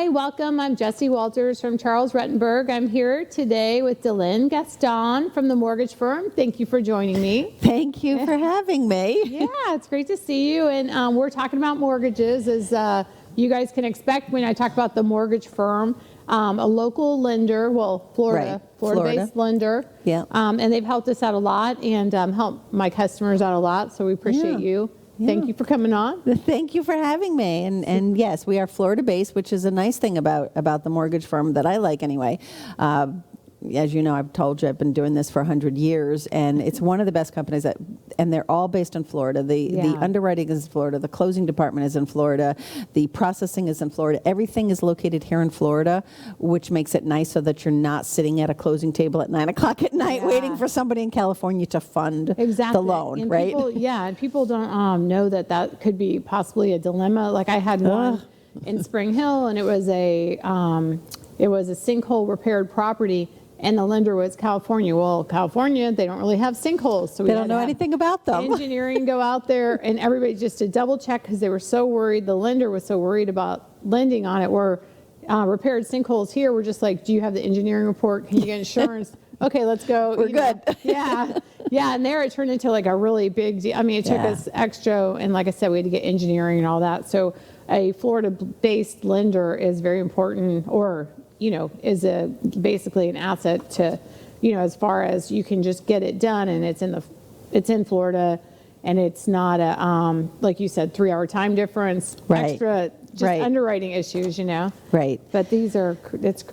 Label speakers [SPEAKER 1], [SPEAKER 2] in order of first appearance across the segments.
[SPEAKER 1] Hi, welcome. I'm Jessie Walters from Charles Rutenberg. I'm here today with DeLynn Gaston from the mortgage firm. Thank you for joining me.
[SPEAKER 2] Thank you for having me.
[SPEAKER 1] Yeah, it's great to see you. And we're talking about mortgages, as you guys can expect when I talk about the mortgage firm. A local lender, well, Florida-based lender.
[SPEAKER 2] Yeah.
[SPEAKER 1] And they've helped us out a lot and helped my customers out a lot. So we appreciate you. Thank you for coming on.
[SPEAKER 2] Thank you for having me. And yes, we are Florida-based, which is a nice thing about the mortgage firm that I like anyway. As you know, I've told you I've been doing this for 100 years, and it's one of the best companies and they're all based in Florida. The underwriting is in Florida. The closing department is in Florida. The processing is in Florida. Everything is located here in Florida, which makes it nice so that you're not sitting at a closing table at 9 o'clock at night waiting for somebody in California to fund the loan,
[SPEAKER 1] and
[SPEAKER 2] right?
[SPEAKER 1] People, and people don't know that could be possibly a dilemma. Like I had one in Spring Hill, and it was a sinkhole repaired property. And the lender was California. Well, California, they don't really have sinkholes. So
[SPEAKER 2] they don't know anything about them.
[SPEAKER 1] Engineering go out there, and everybody just to double check because they were so worried. The lender was so worried about lending on it. Where repaired sinkholes here, we're just like, do you have the engineering report? Can you get insurance? Okay, let's go.
[SPEAKER 2] We're good.
[SPEAKER 1] Yeah. And there it turned into like a really big deal. I mean, it took us extra. And like I said, we had to get engineering and all that. So a Florida-based lender is very important, or is basically an asset to, as far as you can just get it done, and it's in Florida, and it's not a like you said, 3-hour time difference, extra underwriting issues,
[SPEAKER 2] Right.
[SPEAKER 1] But these are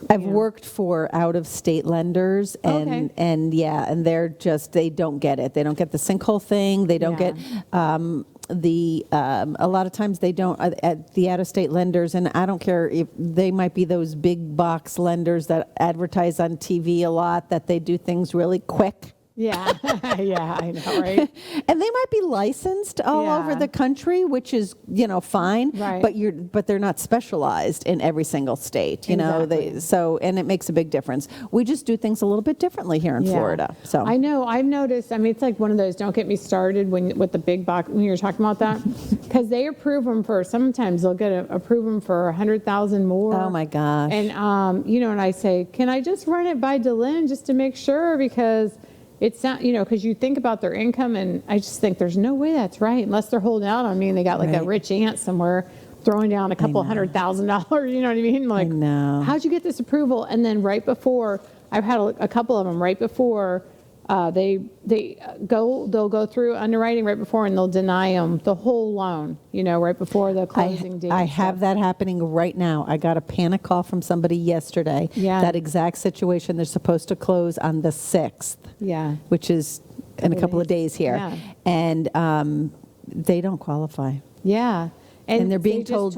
[SPEAKER 2] I've worked for out-of-state lenders, and they're just, they don't get it. They don't get the sinkhole thing. They don't get a lot of times they don't at the out-of-state lenders, and I don't care if they might be those big box lenders that advertise on TV a lot, that they do things really quick.
[SPEAKER 1] Yeah, I know, right?
[SPEAKER 2] And they might be licensed all over the country, which is, fine.
[SPEAKER 1] Right.
[SPEAKER 2] But they're not specialized in every single state.
[SPEAKER 1] Exactly.
[SPEAKER 2] And it makes a big difference. We just do things a little bit differently here in Florida. So
[SPEAKER 1] I know, I've noticed. I mean, it's like one of those. Don't get me started with the big box when you're talking about that, because they approve them for. Sometimes they'll approve them for 100,000 more.
[SPEAKER 2] Oh my gosh!
[SPEAKER 1] And and I say, can I just run it by DeLynn just to make sure, because it's not, because you think about their income, and I just think there's no way that's right unless they're holding out on me and they got like a rich aunt somewhere throwing down a couple $100,000. You know what I mean? Like, how'd you get this approval? And then right before, I've had a couple of them right before they'll go through underwriting right before, and they'll deny them the whole loan, right before the closing date.
[SPEAKER 2] I have that happening right now. I got a panic call from somebody yesterday.
[SPEAKER 1] Yeah.
[SPEAKER 2] That exact situation. They're supposed to close on the 6th.
[SPEAKER 1] Yeah.
[SPEAKER 2] Which is in a couple of days here.
[SPEAKER 1] Yeah.
[SPEAKER 2] And they don't qualify.
[SPEAKER 1] Yeah.
[SPEAKER 2] And they're being told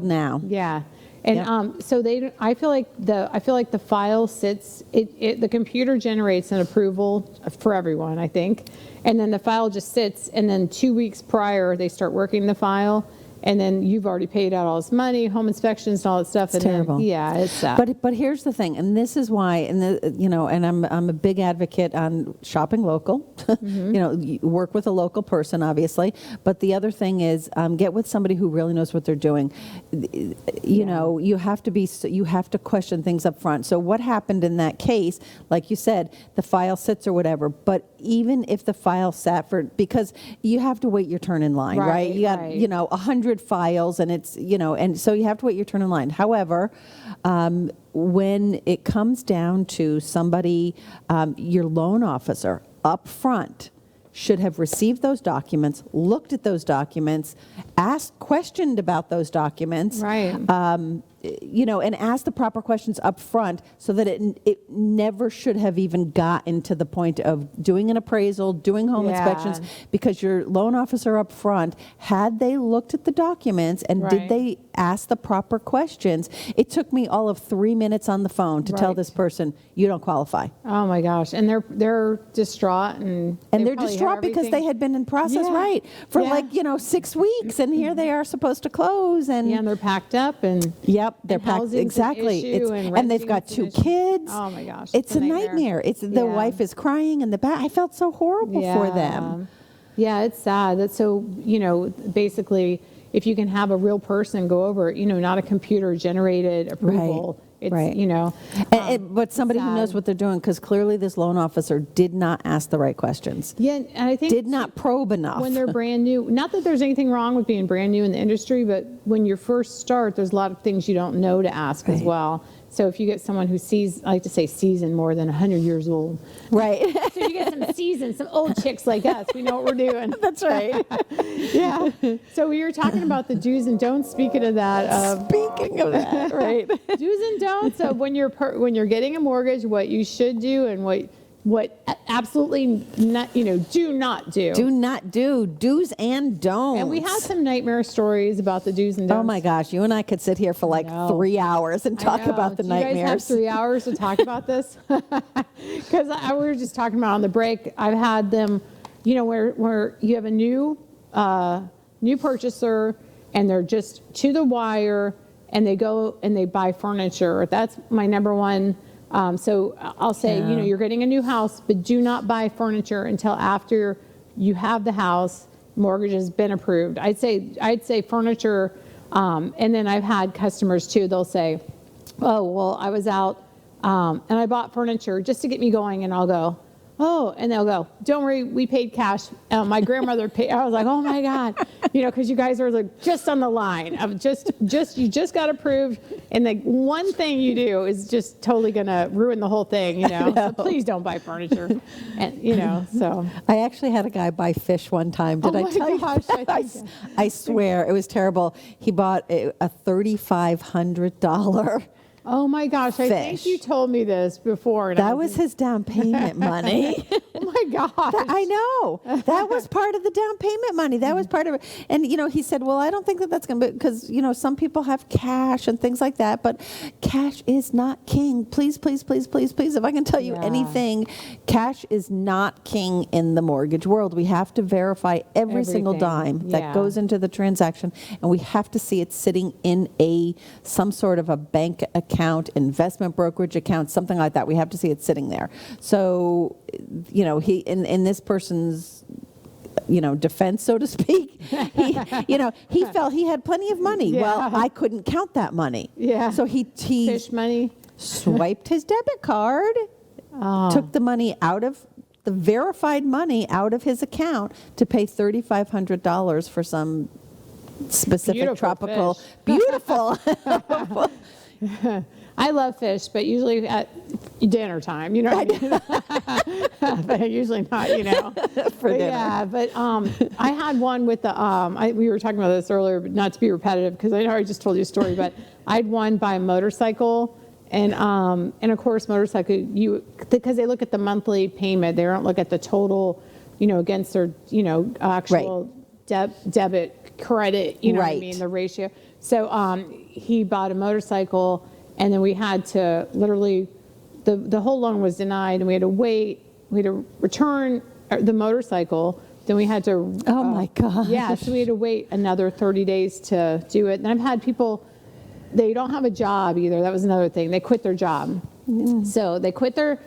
[SPEAKER 2] now.
[SPEAKER 1] Yeah. And so I feel like the file sits. The computer generates an approval for everyone, I think, and then the file just sits. And then 2 weeks prior, they start working the file, and then you've already paid out all this money, home inspections, and all that stuff.
[SPEAKER 2] It's terrible.
[SPEAKER 1] Then, it's sad.
[SPEAKER 2] But here's the thing, and this is why, and I'm a big advocate on shopping local. You work with a local person, obviously. But the other thing is, get with somebody who really knows what they're doing. You have to question things up front. So what happened in that case? Like you said, the file sits or whatever. But even if the file sat because you have to wait your turn in line, right? You got 100 files, and it's and so you have to wait your turn in line. However, when it comes down to somebody, your loan officer up front should have received those documents, looked at those documents, questioned about those documents,
[SPEAKER 1] right?
[SPEAKER 2] And ask the proper questions up front, so that it never should have even gotten to the point of doing an appraisal, doing home inspections, because your loan officer up front, had they looked at the documents and did they ask the proper questions? It took me all of 3 minutes on the phone to tell this person, you don't qualify.
[SPEAKER 1] Oh my gosh. And they're distraught, and
[SPEAKER 2] they're distraught because they had been in process for 6 weeks, and here they are supposed to close, and
[SPEAKER 1] and they're packed up, and
[SPEAKER 2] they're packed, exactly. And they've got 2 kids.
[SPEAKER 1] Oh my gosh,
[SPEAKER 2] it's a nightmare. The wife is crying in the back. I felt so horrible for them.
[SPEAKER 1] Yeah, it's sad. That's so, basically, if you can have a real person go over it, not a computer generated approval. It's,
[SPEAKER 2] but somebody who knows what they're doing, because clearly this loan officer did not ask the right questions.
[SPEAKER 1] Yeah, and I think
[SPEAKER 2] did not probe enough.
[SPEAKER 1] When they're brand new, not that there's anything wrong with being brand new in the industry, but when you first start, there's a lot of things you don't know to ask as well. So if you get someone who I like to say seasoned, more than 100 years old.
[SPEAKER 2] Right.
[SPEAKER 1] So you get some seasoned, some old chicks like us, we know what we're doing.
[SPEAKER 2] That's right.
[SPEAKER 1] Yeah. So we were talking about the do's and don'ts. Speaking of that.
[SPEAKER 2] Speaking of that, right.
[SPEAKER 1] Do's and don'ts of when you're getting a mortgage, what you should do and what absolutely not, do not do.
[SPEAKER 2] Do not do. Do's and don'ts.
[SPEAKER 1] And we have some nightmare stories about the do's and don'ts.
[SPEAKER 2] Oh my gosh, you and I could sit here for like 3 hours and talk about the nightmares.
[SPEAKER 1] Do you guys have 3 hours to talk about this? Because we were just talking about on the break, I've had them, where you have a new purchaser and they're just to the wire and they go and they buy furniture. That's my number one. So I'll say, you're getting a new house, but do not buy furniture until after you have the house, mortgage has been approved. I'd say furniture, and then I've had customers too, they'll say, oh, well, I was out, and I bought furniture just to get me going, and I'll go, oh, and they'll go, don't worry, we paid cash. My grandmother paid. I was like, oh my God, because you guys are like just on the line of you just got approved, and the one thing you do is just totally gonna ruin the whole thing, So please don't buy furniture, and so.
[SPEAKER 2] I actually had a guy buy fish one time. Did I tell you? I swear it was terrible. He bought a $3,500.
[SPEAKER 1] Oh my gosh, I think you told me this before. And
[SPEAKER 2] that was his down payment money.
[SPEAKER 1] Oh my gosh.
[SPEAKER 2] I know. That was part of the down payment money. That was part of it. And, he said, well, I don't think that's going to be, because, some people have cash and things like that, but cash is not king. Please, please, please, please, please. If I can tell you anything, cash is not king in the mortgage world. We have to verify every single dime that goes into the transaction, and we have to see it sitting in some sort of a bank account, investment brokerage account, something like that. We have to see it sitting there. So, he in this person's, defense, so to speak, he felt he had plenty of money. Yeah. Well, I couldn't count that money. Yeah. So he
[SPEAKER 1] fish money,
[SPEAKER 2] swiped his debit card, took the money out of the verified money out of his account to pay $3,500 for some specific beautiful tropical, fish. Beautiful.
[SPEAKER 1] I love fish, but usually at dinner time, what I mean? But usually not,
[SPEAKER 2] For dinner.
[SPEAKER 1] Yeah, but I had one with the, we were talking about this earlier, but not to be repetitive, because I know I just told you a story, but I had one by a motorcycle, and of course, motorcycle, because they look at the monthly payment, they don't look at the total, against their, actual debit, credit, what I mean, the ratio. So he bought a motorcycle, and then we had to literally, the whole loan was denied, and we had to wait. We had to return the motorcycle. Then we had to.
[SPEAKER 2] Oh my gosh.
[SPEAKER 1] Yeah, so we had to wait another 30 days to do it. And I've had people, they don't have a job either. That was another thing. They quit their job. So they quit their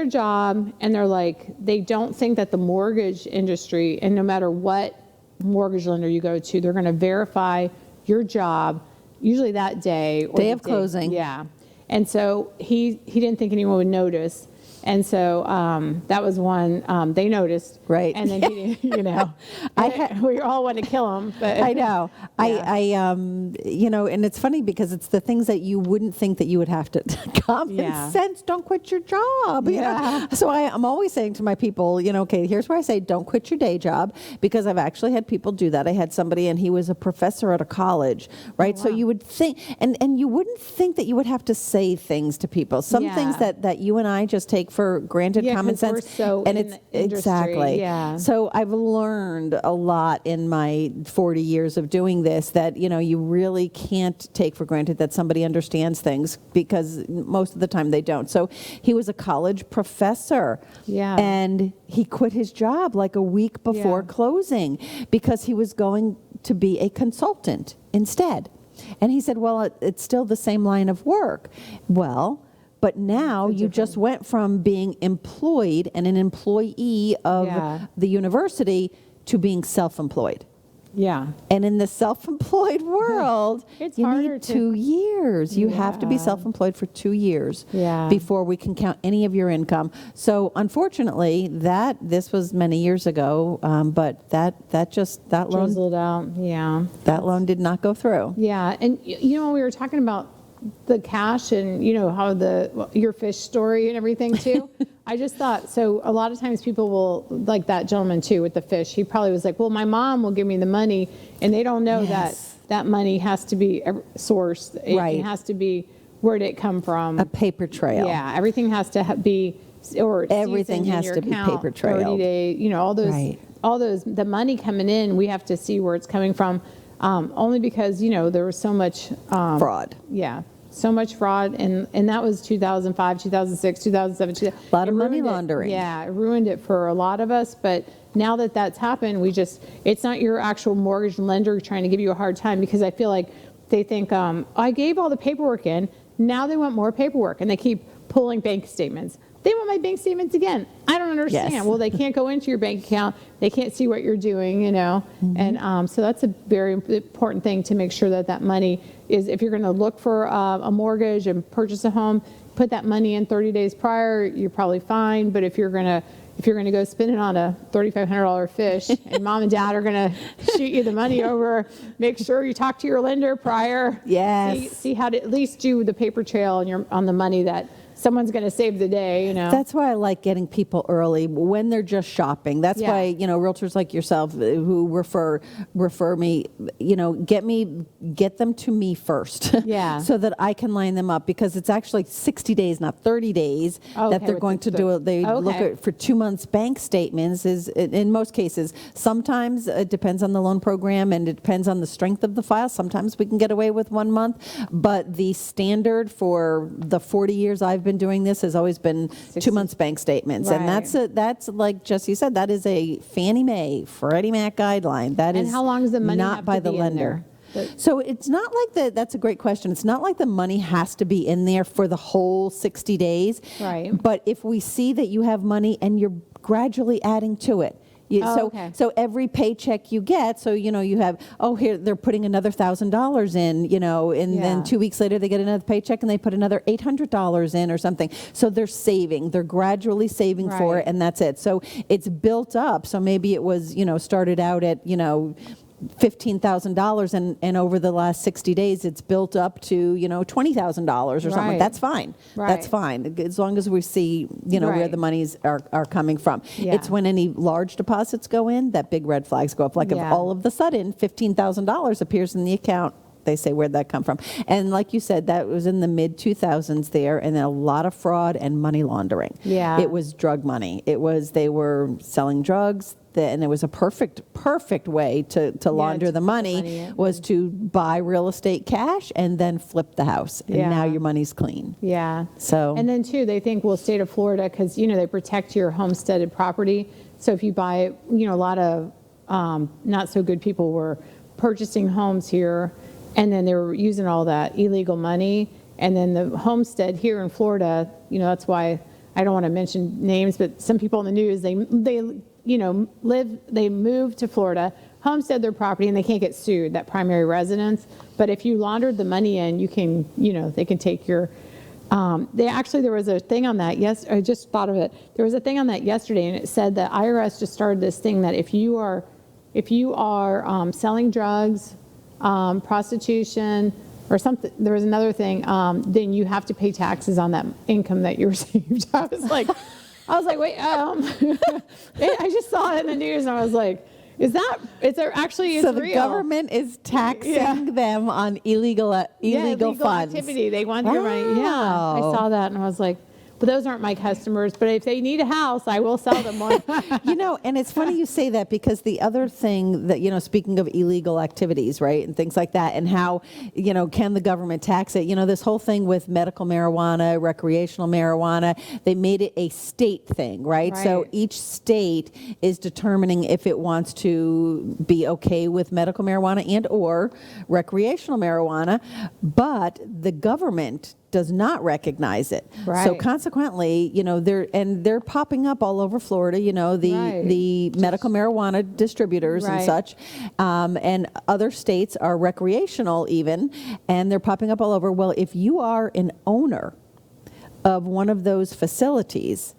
[SPEAKER 1] job, and they're like, they don't think that the mortgage industry, and no matter what mortgage lender you go to, they're going to verify your job usually that day or
[SPEAKER 2] day of closing.
[SPEAKER 1] Yeah. And so he didn't think anyone would notice, and so that was one they noticed,
[SPEAKER 2] right?
[SPEAKER 1] And then he, we all want to kill him, but
[SPEAKER 2] I know. Yeah. And it's funny because it's the things that you wouldn't think that you would have to common sense. Don't quit your job. Yeah. So I'm always saying to my people, okay, here's where I say don't quit your day job, because I've actually had people do that. I had somebody, and he was a professor at a college, right? Oh, wow. So you would think, and you wouldn't think that you would have to say things to people. Some things that you and I just take for granted, common sense.
[SPEAKER 1] We're so
[SPEAKER 2] and it's exactly. Yeah. So I've learned a lot in my 40 years of doing this that, you really can't take for granted that somebody understands things, because most of the time they don't. So he was a college professor. Yeah. And he quit his job like a week before closing because he was going to be a consultant instead. And he said, well, it's still the same line of work. Well, but now you just went from being employed and an employee of the university to being self-employed.
[SPEAKER 1] Yeah.
[SPEAKER 2] And in the self-employed world,
[SPEAKER 1] It's
[SPEAKER 2] you
[SPEAKER 1] harder
[SPEAKER 2] need
[SPEAKER 1] to-
[SPEAKER 2] 2 years. You have to be
[SPEAKER 1] Yeah.
[SPEAKER 2] self-employed for 2 years
[SPEAKER 1] Yeah.
[SPEAKER 2] before we can count any of your income. So unfortunately, this was many years ago, but that loan
[SPEAKER 1] Drizzled out. Yeah.
[SPEAKER 2] did not go through.
[SPEAKER 1] Yeah. And when we were talking about the cash and, how your fish story and everything too, I just thought, so a lot of times people will, like that gentleman too with the fish, he probably was like, well, my mom will give me the money, and they don't know
[SPEAKER 2] Yes.
[SPEAKER 1] that money has to be sourced.
[SPEAKER 2] Right.
[SPEAKER 1] It has to be, where did it come from?
[SPEAKER 2] A paper trail.
[SPEAKER 1] Yeah, everything has to be, or
[SPEAKER 2] Everything
[SPEAKER 1] seasoned in
[SPEAKER 2] has
[SPEAKER 1] your
[SPEAKER 2] to be
[SPEAKER 1] account,
[SPEAKER 2] paper trailed.
[SPEAKER 1] 30 days,
[SPEAKER 2] Right.
[SPEAKER 1] all those, the money coming in, we have to see where it's coming from, only because, there was so much
[SPEAKER 2] Fraud.
[SPEAKER 1] Yeah, so much fraud, and that was 2005, 2006, 2007.
[SPEAKER 2] A lot of
[SPEAKER 1] It
[SPEAKER 2] money
[SPEAKER 1] ruined it.
[SPEAKER 2] laundering.
[SPEAKER 1] Yeah, it ruined it for a lot of us, but now that that's happened, it's not your actual mortgage lender trying to give you a hard time, because I feel like they think, I gave all the paperwork in, now they want more paperwork, and they keep pulling bank statements. They want my bank statements again. I don't understand.
[SPEAKER 2] Yes.
[SPEAKER 1] Well, they can't go into your bank account. They can't see what you're doing,
[SPEAKER 2] Mm-hmm.
[SPEAKER 1] And so that's a very important thing, to make sure that money is, if you're going to look for a mortgage and purchase a home, put that money in 30 days prior, you're probably fine. But if you're going to go spend it on a $3,500 fish and mom and dad are going to shoot you the money over, make sure you talk to your lender prior.
[SPEAKER 2] Yes.
[SPEAKER 1] See how to at least do the paper trail on the money that someone's going to save the day,
[SPEAKER 2] That's why I like getting people early when they're just shopping. That's
[SPEAKER 1] Yeah.
[SPEAKER 2] why, realtors like yourself who refer me, get them to me first.
[SPEAKER 1] Yeah.
[SPEAKER 2] So that I can line them up, because it's actually 60 days, not 30 days,
[SPEAKER 1] Okay,
[SPEAKER 2] that they're
[SPEAKER 1] with
[SPEAKER 2] going to do it. They look
[SPEAKER 1] Okay.
[SPEAKER 2] at for 2 months bank statements is in most cases. Sometimes it depends on the loan program and it depends on the strength of the file. Sometimes we can get away with 1 month, but the standard for the 40 years I've been doing this has always been 2 months bank statements. And
[SPEAKER 1] Right.
[SPEAKER 2] that's like Jessie said, that is a Fannie Mae, Freddie Mac guideline. That
[SPEAKER 1] And
[SPEAKER 2] is
[SPEAKER 1] how long does the money
[SPEAKER 2] not
[SPEAKER 1] have
[SPEAKER 2] by
[SPEAKER 1] to
[SPEAKER 2] the
[SPEAKER 1] be in
[SPEAKER 2] lender.
[SPEAKER 1] there?
[SPEAKER 2] So it's not like that's a great question. It's not like the money has to be in there for the whole 60 days.
[SPEAKER 1] Right.
[SPEAKER 2] But if we see that you have money and you're gradually adding to it.
[SPEAKER 1] Okay.
[SPEAKER 2] So every paycheck you get, so you have, here they're putting another $1,000 in, and
[SPEAKER 1] Yeah.
[SPEAKER 2] then 2 weeks later they get another paycheck and they put another $800 in or something. So they're saving, they're gradually saving for
[SPEAKER 1] Right.
[SPEAKER 2] it, and that's it. So it's built up. So maybe it was, started out at, $15,000 and over the last 60 days it's built up to $20,000 or something.
[SPEAKER 1] Right.
[SPEAKER 2] That's fine. That's
[SPEAKER 1] Right.
[SPEAKER 2] fine, as long as we see where
[SPEAKER 1] Right.
[SPEAKER 2] the monies are coming from.
[SPEAKER 1] Yeah.
[SPEAKER 2] It's when any large deposits go in that big red flags go up. Like if
[SPEAKER 1] Yeah.
[SPEAKER 2] all of the sudden $15,000 appears in the account, they say, where'd that come from? And like you said, that was in the mid 2000s there, and then a lot of fraud and money laundering.
[SPEAKER 1] Yeah.
[SPEAKER 2] It was drug money. They were selling drugs. And it was a perfect way to launder
[SPEAKER 1] to
[SPEAKER 2] the
[SPEAKER 1] put the
[SPEAKER 2] money
[SPEAKER 1] money in.
[SPEAKER 2] was to buy real estate cash and then flip the house. And
[SPEAKER 1] Yeah.
[SPEAKER 2] now your money's clean.
[SPEAKER 1] Yeah.
[SPEAKER 2] So-
[SPEAKER 1] And then too, they think, well, state of Florida, because they protect your homesteaded property. So if you buy, a lot of not so good people were purchasing homes here, and then they were using all that illegal money, and then the homestead here in Florida, that's why I don't want to mention names, but some people in the news, they move to Florida, homestead their property, and they can't get sued, that primary residence. But if you laundered the money in, you can, they can take your, there was a thing on that, yes, I just thought of it. There was a thing on that yesterday, and it said that IRS just started this thing that if you are selling drugs, prostitution, or something, there was another thing, then you have to pay taxes on that income that you received. I was like, wait, I just saw it in the news, and I was like, is there actually
[SPEAKER 2] So the
[SPEAKER 1] real?
[SPEAKER 2] government is taxing
[SPEAKER 1] Yeah.
[SPEAKER 2] them on illegal funds.
[SPEAKER 1] Activity. They want your money. Yeah, I
[SPEAKER 2] Wow.
[SPEAKER 1] saw that, and I was like, but those aren't my customers. But if they need a house, I will sell them one.
[SPEAKER 2] And it's funny you say that, because the other thing that, speaking of illegal activities, right, and things like that, and how, can the government tax it? This whole thing with medical marijuana, recreational marijuana, they made it a state thing, right? So
[SPEAKER 1] Right.
[SPEAKER 2] each state is determining if it wants to be okay with medical marijuana and or recreational marijuana, but the government does not recognize it. So
[SPEAKER 1] Right.
[SPEAKER 2] consequently, consequently, they're popping up all over Florida, the medical marijuana distributors and such, and other states are recreational even, and they're popping up all over. Well, if you are an owner of one of those facilities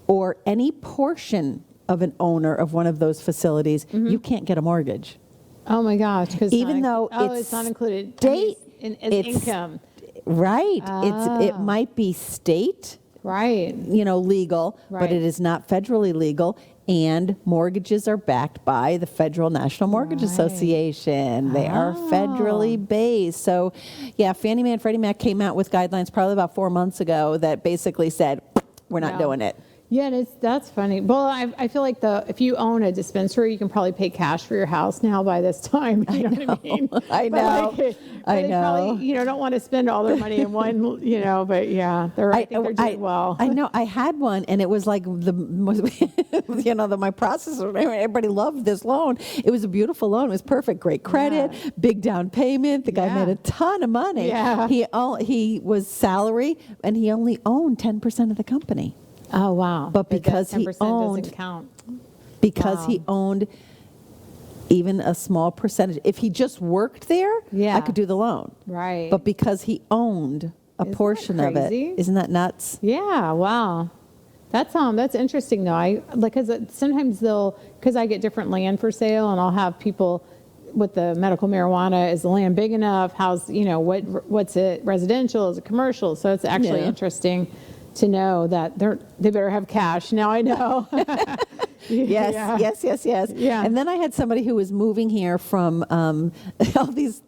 [SPEAKER 2] or any portion of an owner of one of those facilities, you can't get a mortgage.
[SPEAKER 1] Oh my gosh! Because
[SPEAKER 2] even though
[SPEAKER 1] it's not included
[SPEAKER 2] state,
[SPEAKER 1] as income.
[SPEAKER 2] Right. It might be state,
[SPEAKER 1] right?
[SPEAKER 2] Legal, but it is not federally legal. And mortgages are backed by the Federal National Mortgage Association. They are federally based. So, yeah, Fannie Mae and Freddie Mac came out with guidelines probably about 4 months ago that basically said, we're not doing it.
[SPEAKER 1] Yeah, and that's funny. Well, I feel like if you own a dispensary, you can probably pay cash for your house now by this time. You know what I mean?
[SPEAKER 2] I know.
[SPEAKER 1] They probably, don't want to spend all their money in one, but yeah, I think they're doing well.
[SPEAKER 2] I know. I had one, and it was like my processor. Everybody loved this loan. It was a beautiful loan. It was perfect, great credit, big down payment. The guy made a ton of money.
[SPEAKER 1] Yeah.
[SPEAKER 2] He was salary, and he only owned 10% of the company.
[SPEAKER 1] Oh wow!
[SPEAKER 2] But because he owned,
[SPEAKER 1] doesn't count.
[SPEAKER 2] Because he owned even a small percentage. If he just worked there, I could do the loan.
[SPEAKER 1] Right.
[SPEAKER 2] But because he owned a portion of it, isn't that nuts?
[SPEAKER 1] Yeah. Wow. That's interesting though. Because sometimes because I get different land for sale, and I'll have people with the medical marijuana. Is the land big enough? How's what's it residential? Is it commercial? So it's actually interesting to know that they better have cash. Now I know.
[SPEAKER 2] Yes.
[SPEAKER 1] Yeah.
[SPEAKER 2] And then I had somebody who was moving here from all these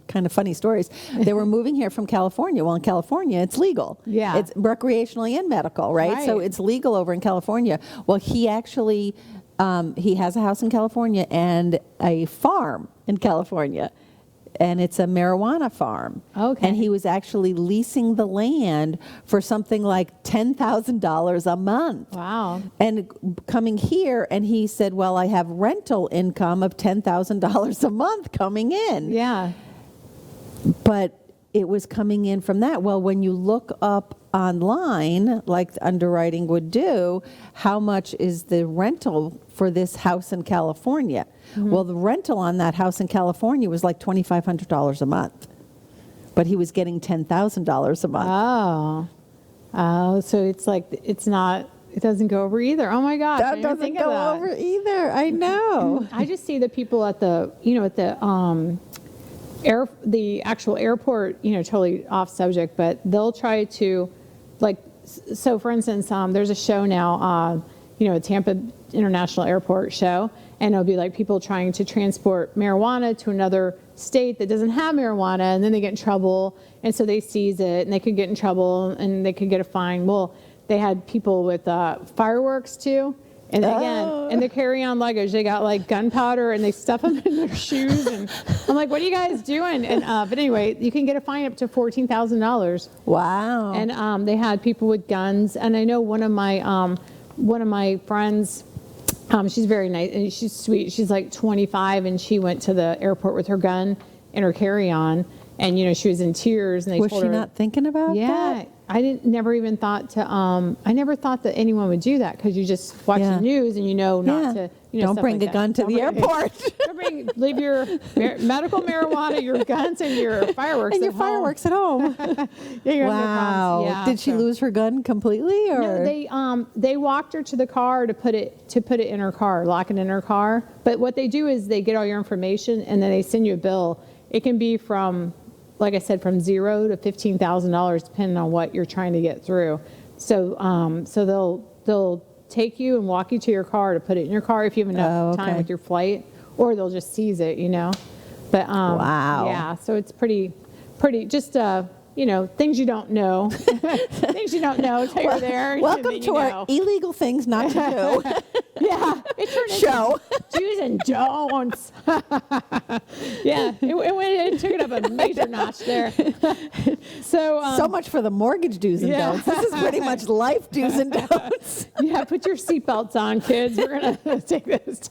[SPEAKER 2] kind of funny stories. They were moving here from California. Well, in California, it's legal.
[SPEAKER 1] Yeah.
[SPEAKER 2] It's recreationally and medical, right? So it's legal over in California. Well, he actually he has a house in California and a farm in California. And it's a marijuana farm.
[SPEAKER 1] Okay.
[SPEAKER 2] And he was actually leasing the land for something like $10,000 a month.
[SPEAKER 1] Wow.
[SPEAKER 2] And coming here, and he said, well, I have rental income of $10,000 a month coming in.
[SPEAKER 1] Yeah.
[SPEAKER 2] But it was coming in from that. Well, when you look up online, like the underwriting would do, how much is the rental for this house in California? Mm-hmm. Well, the rental on that house in California was like $2,500 a month, but he was getting $10,000 a month.
[SPEAKER 1] Oh, so it's like it doesn't go over either. Oh my gosh,
[SPEAKER 2] that doesn't go over either. I know.
[SPEAKER 1] I just see the people at the the actual airport, totally off subject, but they'll try to, so for instance, there's a show now, a Tampa International Airport show, and it'll be like people trying to transport marijuana to another state that doesn't have marijuana, and then they get in trouble, and so they seize it, and they could get in trouble, and they could get a fine. Well, they had people with fireworks too. And again, in the carry-on luggage, they got like gunpowder and they stuff them in their shoes. And I'm like, what are you guys doing? And but anyway, you can get a fine up to $14,000.
[SPEAKER 2] Wow.
[SPEAKER 1] And they had people with guns. And I know one of my friends, she's very nice and she's sweet. She's like 25 and she went to the airport with her gun and her carry-on. And she was in tears. And they
[SPEAKER 2] was
[SPEAKER 1] told
[SPEAKER 2] she
[SPEAKER 1] her,
[SPEAKER 2] not thinking about that?
[SPEAKER 1] Yeah. I never even thought to, I never thought that anyone would do that because you just watch the news and not to,
[SPEAKER 2] don't bring
[SPEAKER 1] like
[SPEAKER 2] a gun to the airport.
[SPEAKER 1] Leave your medical marijuana, your guns, and your fireworks
[SPEAKER 2] and
[SPEAKER 1] at
[SPEAKER 2] your
[SPEAKER 1] home.
[SPEAKER 2] Fireworks at home. Wow.
[SPEAKER 1] Yeah,
[SPEAKER 2] did she lose her gun completely? Or?
[SPEAKER 1] No, they walked her to the car to put it in her car, lock it in her car. But what they do is they get all your information and then they send you a bill. It can be from, like I said, from $0 to $15,000, depending on what you're trying to get through. So, they'll take you and walk you to your car to put it in your car if you have enough time with your flight, or they'll just seize it, But
[SPEAKER 2] wow,
[SPEAKER 1] yeah. So it's pretty, just things you don't know, things you don't know till you're there.
[SPEAKER 2] Welcome to our illegal things not to do.
[SPEAKER 1] Yeah, it turned into do's and don'ts. Yeah, it took it up a major notch there. So
[SPEAKER 2] much for the mortgage do's and don'ts. This is pretty much life do's and don'ts.
[SPEAKER 1] Yeah, put your seatbelts on, kids. We're gonna take this.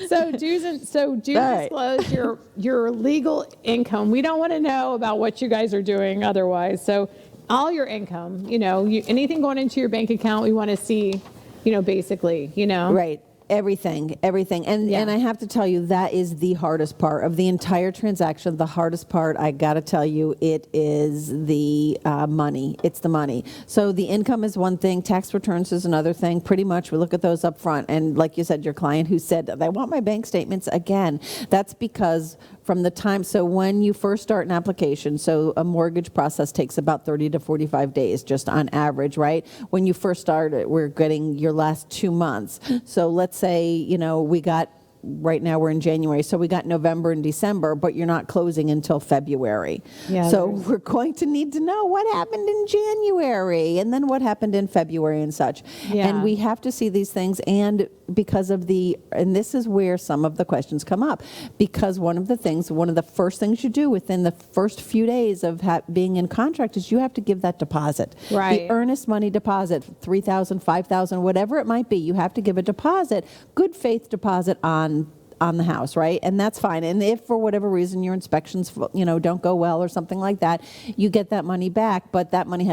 [SPEAKER 1] So disclose your legal income. We don't want to know about what you guys are doing otherwise. So all your income, anything going into your bank account, we want to see, basically,
[SPEAKER 2] Right. Everything. And I have to tell you, that is the hardest part of the entire transaction. The hardest part, I got to tell you, it is the money. It's the money. So the income is one thing. Tax returns is another thing. Pretty much we look at those up front. And like you said, your client who said, I want my bank statements again, that's because from the time, so when you first start an application, so a mortgage process takes about 30 to 45 days, just on average, right? When you first start it, we're getting your last 2 months. So let's say, we got, right now we're in January, so we got November and December, but you're not closing until February.
[SPEAKER 1] Yeah,
[SPEAKER 2] so we're going to need to know what happened in January and then what happened in February and such.
[SPEAKER 1] Yeah.
[SPEAKER 2] And we have to see these things, and because of and this is where some of the questions come up, because one of the first things you do within the first few days of being in contract is you have to give that deposit.
[SPEAKER 1] Right.
[SPEAKER 2] The earnest money deposit, $3,000, $5,000, whatever it might be, you have to give a deposit, good faith deposit on the house, right? And that's fine. And if for whatever reason your inspections, don't go well or something like that, you get that money back, but that money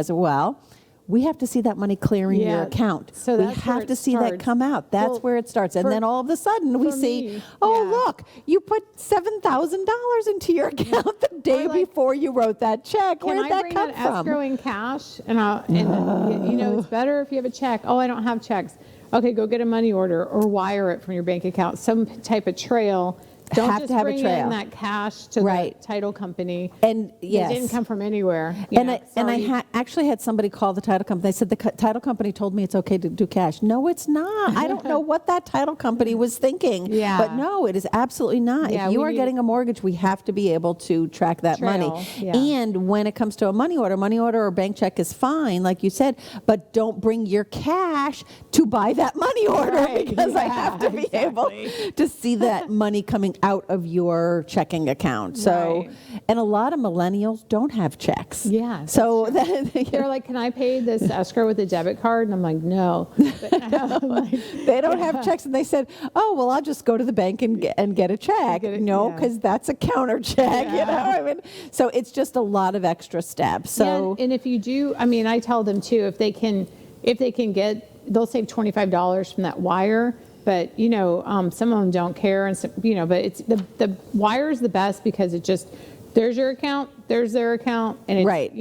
[SPEAKER 2] we have to see that money clearing your account.
[SPEAKER 1] So
[SPEAKER 2] we
[SPEAKER 1] that's
[SPEAKER 2] have to see that come out. That's where it starts. And then all of a sudden we see, look, you put $7,000 into your account the day before you wrote that check. Where did that come from?
[SPEAKER 1] Can I bring an escrow in cash? And it's better if you have a check. Oh, I don't have checks. Okay, go get a money order or wire it from your bank account. Some type of trail. Don't
[SPEAKER 2] have
[SPEAKER 1] just
[SPEAKER 2] to have
[SPEAKER 1] bring
[SPEAKER 2] a trail.
[SPEAKER 1] in that cash to the title company.
[SPEAKER 2] And yes,
[SPEAKER 1] it didn't come from anywhere.
[SPEAKER 2] I actually had somebody call the title company. They said the title company told me it's okay to do cash. No, it's not. I don't know what that title company was thinking.
[SPEAKER 1] Yeah.
[SPEAKER 2] But no, it is absolutely not.
[SPEAKER 1] Yeah,
[SPEAKER 2] if you are getting a mortgage, we have to be able to track that money.
[SPEAKER 1] Yeah.
[SPEAKER 2] And when it comes to a money order or bank check is fine, like you said, but don't bring your cash to buy that money order because I have to be able to see that money coming out of your checking account. So, and a lot of millennials don't have checks.
[SPEAKER 1] Yeah.
[SPEAKER 2] So
[SPEAKER 1] they're like, can I pay this escrow with a debit card? And I'm like, no.
[SPEAKER 2] They don't have checks. And they said, oh, well, I'll just go to the bank and get a check. No, because that's a counter check, so it's just a lot of extra steps. So,
[SPEAKER 1] and if you do, I tell them too, if they can get, they'll save $25 from that wire. But, some of them don't care. And, but it's the wire is the best because it just, there's your account, there's their account. And it's,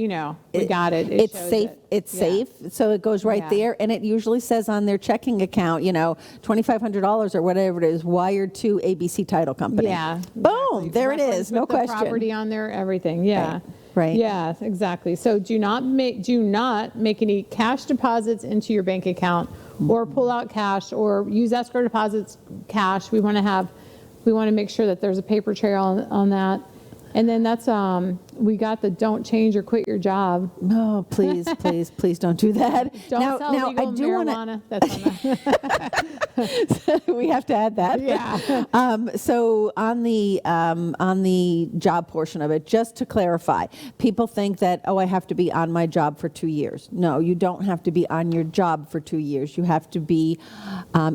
[SPEAKER 1] we got it.
[SPEAKER 2] It's safe. It's safe. So it goes right there. And it usually says on their checking account, $2,500 or whatever it is, wired to ABC Title Company.
[SPEAKER 1] Yeah.
[SPEAKER 2] Boom. There it is. No question.
[SPEAKER 1] Property on there, everything. Yeah.
[SPEAKER 2] Right.
[SPEAKER 1] Yeah, exactly. So do not make any cash deposits into your bank account or pull out cash or use escrow deposits cash. We want to make sure that there's a paper trail on that. And then that's we got the don't change or quit your job.
[SPEAKER 2] No, please don't do that.
[SPEAKER 1] Don't sell legal marijuana.
[SPEAKER 2] We have to add that.
[SPEAKER 1] Yeah.
[SPEAKER 2] So on the job portion of it, just to clarify, people think that, I have to be on my job for 2 years. No, you don't have to be on your job for 2 years. You have to be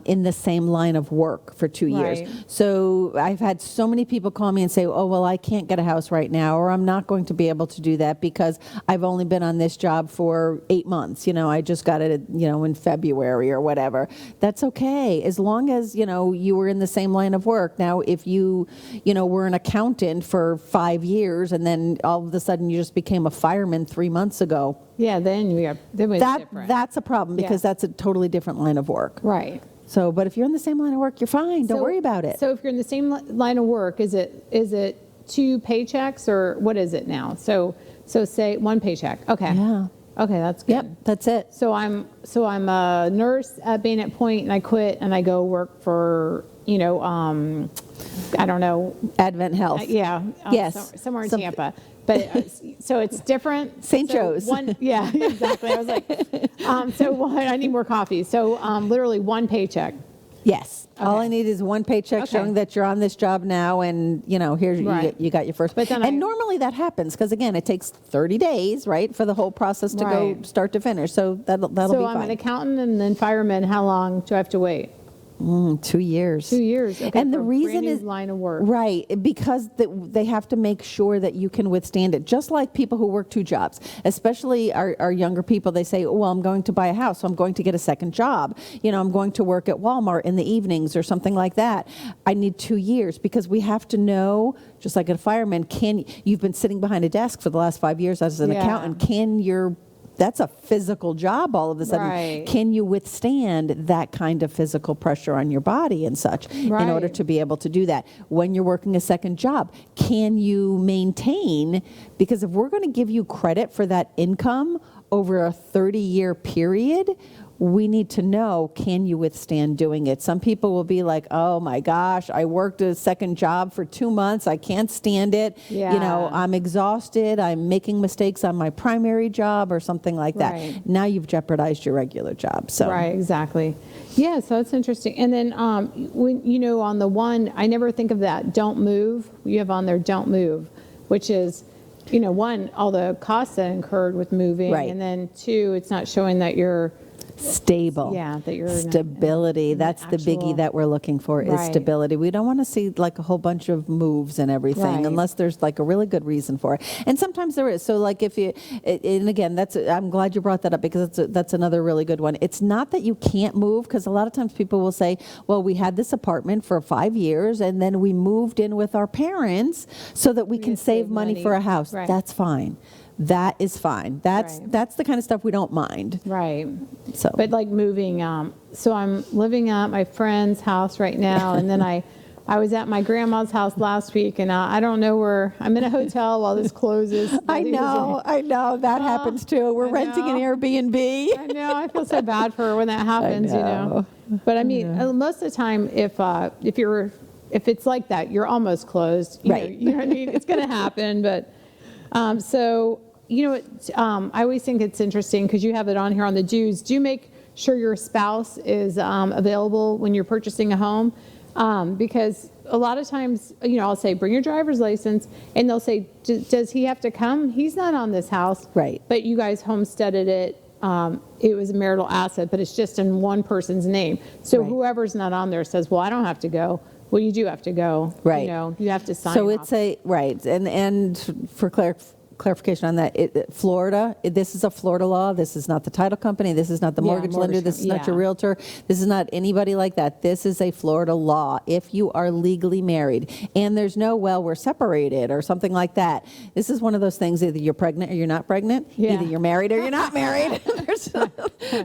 [SPEAKER 2] in the same line of work for 2 years. So I've had so many people call me and say, I can't get a house right now, or I'm not going to be able to do that because I've only been on this job for 8 months. I just got it, in February or whatever. That's okay. As long as, you were in the same line of work. Now, if you were an accountant for 5 years and then all of a sudden you just became a fireman 3 months ago.
[SPEAKER 1] Yeah, then it's different.
[SPEAKER 2] That's a problem because that's a totally different line of work.
[SPEAKER 1] Right.
[SPEAKER 2] So, but if you're in the same line of work, you're fine. Don't worry about it.
[SPEAKER 1] So if you're in the same line of work, is it 2 paychecks or what is it now? So say 1 paycheck. Okay.
[SPEAKER 2] Yeah.
[SPEAKER 1] Okay, that's good.
[SPEAKER 2] Yep, that's it.
[SPEAKER 1] So I'm a nurse at Bayonet Point and I quit and I go work for, I don't know.
[SPEAKER 2] Advent Health.
[SPEAKER 1] Yes. Somewhere in Tampa. But so it's different.
[SPEAKER 2] St. Joe's.
[SPEAKER 1] Yeah, exactly. I was like, I need more coffee. So literally 1 paycheck.
[SPEAKER 2] Yes. Okay. All I need is 1 paycheck showing that you're on this job now, and here's you got your first.
[SPEAKER 1] But then
[SPEAKER 2] normally that happens because again, it takes 30 days, right, for the whole process to go start to finish. So that'll be fine.
[SPEAKER 1] So I'm an accountant and then fireman. How long do I have to wait?
[SPEAKER 2] 2 years.
[SPEAKER 1] 2 years. Okay,
[SPEAKER 2] And the
[SPEAKER 1] for a
[SPEAKER 2] reason
[SPEAKER 1] brand new
[SPEAKER 2] is
[SPEAKER 1] line of work.
[SPEAKER 2] right, because they have to make sure that you can withstand it. Just like people who work 2 jobs, especially our younger people, they say, "Oh, well, I'm going to buy a house, so I'm going to get a second job. I'm going to work at Walmart in the evenings or something like that. I need 2 years," because we have to know, just like a fireman, you've been sitting behind a desk for the last 5 years as an accountant. That's a physical job all of a sudden.
[SPEAKER 1] Right.
[SPEAKER 2] Can you withstand that kind of physical pressure on your body and such in order to be able to do that? When you're working a second job, can you maintain? Because if we're going to give you credit for that income over a 30-year period, we need to know, can you withstand doing it? Some people will be like, "Oh my gosh, I worked a second job for 2 months. I can't stand it.
[SPEAKER 1] Yeah.
[SPEAKER 2] I'm exhausted. I'm making mistakes on my primary job," or something like that.
[SPEAKER 1] Right.
[SPEAKER 2] Now you've jeopardized your regular job. So
[SPEAKER 1] Right, exactly. Yeah, so that's interesting. And then when on the one, I never think of that. Don't move. You have on there, don't move, which is, one, all the costs that incurred with moving,
[SPEAKER 2] Right.
[SPEAKER 1] and then 2, it's not showing that you're
[SPEAKER 2] stable.
[SPEAKER 1] Yeah, that you're
[SPEAKER 2] stability. That's the biggie that we're looking for, is
[SPEAKER 1] Right.
[SPEAKER 2] stability. We don't want to see like a whole bunch of moves and everything
[SPEAKER 1] Right.
[SPEAKER 2] unless there's like a really good reason for it. And sometimes there is. So like if you, and again, I'm glad you brought that up, because that's another really good one. It's not that you can't move, because a lot of times people will say, "Well, we had this apartment for 5 years and then we moved in with our parents so that we can save money for a house."
[SPEAKER 1] Right.
[SPEAKER 2] That's fine. That is fine. That's the kind of stuff we don't mind.
[SPEAKER 1] Right.
[SPEAKER 2] So,
[SPEAKER 1] But like moving, so I'm living at my friend's house right now, and then I was at my grandma's house last week, and I don't know where, I'm in a hotel while this closes.
[SPEAKER 2] I know, that happens too. We're renting an Airbnb.
[SPEAKER 1] I know, I feel so bad for her when that happens,
[SPEAKER 2] know.
[SPEAKER 1] But I mean, most of the time, if it's like that, you're almost closed. You know what I mean? It's going to happen, but I always think it's interesting, because you have it on here on the dues. Do you make sure your spouse is available when you're purchasing a home? Because a lot of times, I'll say, bring your driver's license, and they'll say, does he have to come? He's not on this house.
[SPEAKER 2] Right.
[SPEAKER 1] But you guys homesteaded it. It was a marital asset, but it's just in one person's name. So whoever's not on there says, "Well, I don't have to go." Well, you do have to go.
[SPEAKER 2] Right.
[SPEAKER 1] You have to sign
[SPEAKER 2] So
[SPEAKER 1] off.
[SPEAKER 2] it's and for clarification on that, Florida, this is a Florida law. This is not the title company. This is not the mortgage lender. This is not your realtor. This is not anybody like that. This is a Florida law. If you are legally married, and there's no, "Well, we're separated," or something like that. This is one of those things, either you're pregnant or you're not pregnant.
[SPEAKER 1] Yeah.
[SPEAKER 2] Either you're married or you're not married.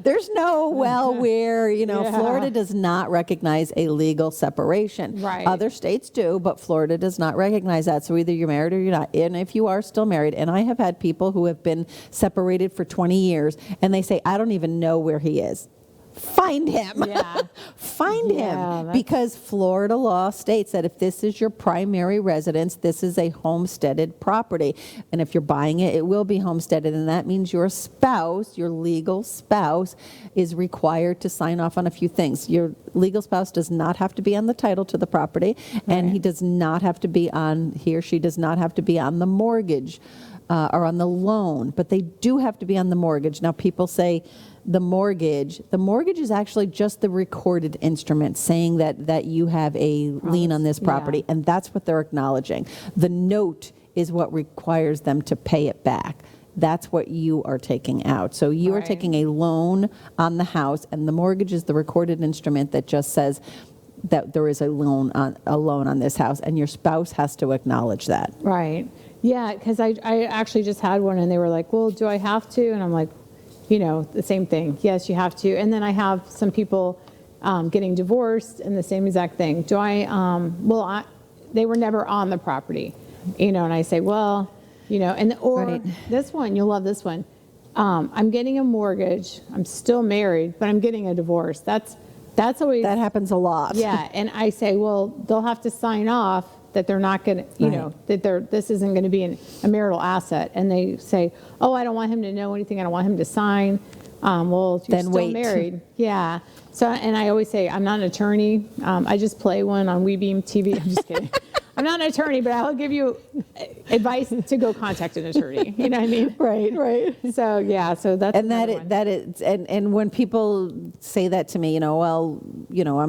[SPEAKER 2] there's no, "Well, Florida does not recognize a legal separation."
[SPEAKER 1] Right.
[SPEAKER 2] Other states do, but Florida does not recognize that. So either you're married or you're not. And if you are still married, and I have had people who have been separated for 20 years, and they say, "I don't even know where he is." Find him.
[SPEAKER 1] Yeah.
[SPEAKER 2] Find him. Because Florida law states that if this is your primary residence, this is a homesteaded property. And if you're buying it, it will be homesteaded. And that means your spouse, your legal spouse, is required to sign off on a few things. Your legal spouse does not have to be on the title to the property, and he or she does not have to be on the mortgage or on the loan, but they do have to be on the mortgage. Now, people say, the mortgage is actually just the recorded instrument saying that you have a lien on this property, and that's what they're acknowledging. The note is what requires them to pay it back. That's what you are taking out. So you are taking a loan on the house, and the mortgage is the recorded instrument that just says that there is a loan on this house, and your spouse has to acknowledge that.
[SPEAKER 1] Right. Yeah, because I actually just had one, and they were like, "Well, do I have to?" And I'm like, the same thing. Yes, you have to. And then I have some people getting divorced, and the same exact thing. Do I, they were never on the property, and I say, well, this one, you'll love this one. I'm getting a mortgage. I'm still married, but I'm getting a divorce. That's always.
[SPEAKER 2] That happens a lot.
[SPEAKER 1] Yeah. And I say, well, they'll have to sign off that they're not going to, this isn't going to be a marital asset. And they say, "Oh, I don't want him to know anything. I don't want him to sign." Well, you're
[SPEAKER 2] then
[SPEAKER 1] still
[SPEAKER 2] wait.
[SPEAKER 1] married. Yeah. So, and I always say, I'm not an attorney. I just play one on WeBeam TV. I'm just kidding. I'm not an attorney, but I'll give you advice to go contact an attorney. You know what I mean?
[SPEAKER 2] Right.
[SPEAKER 1] So yeah, so that's
[SPEAKER 2] And
[SPEAKER 1] another one.
[SPEAKER 2] that is, and when people say that to me, well,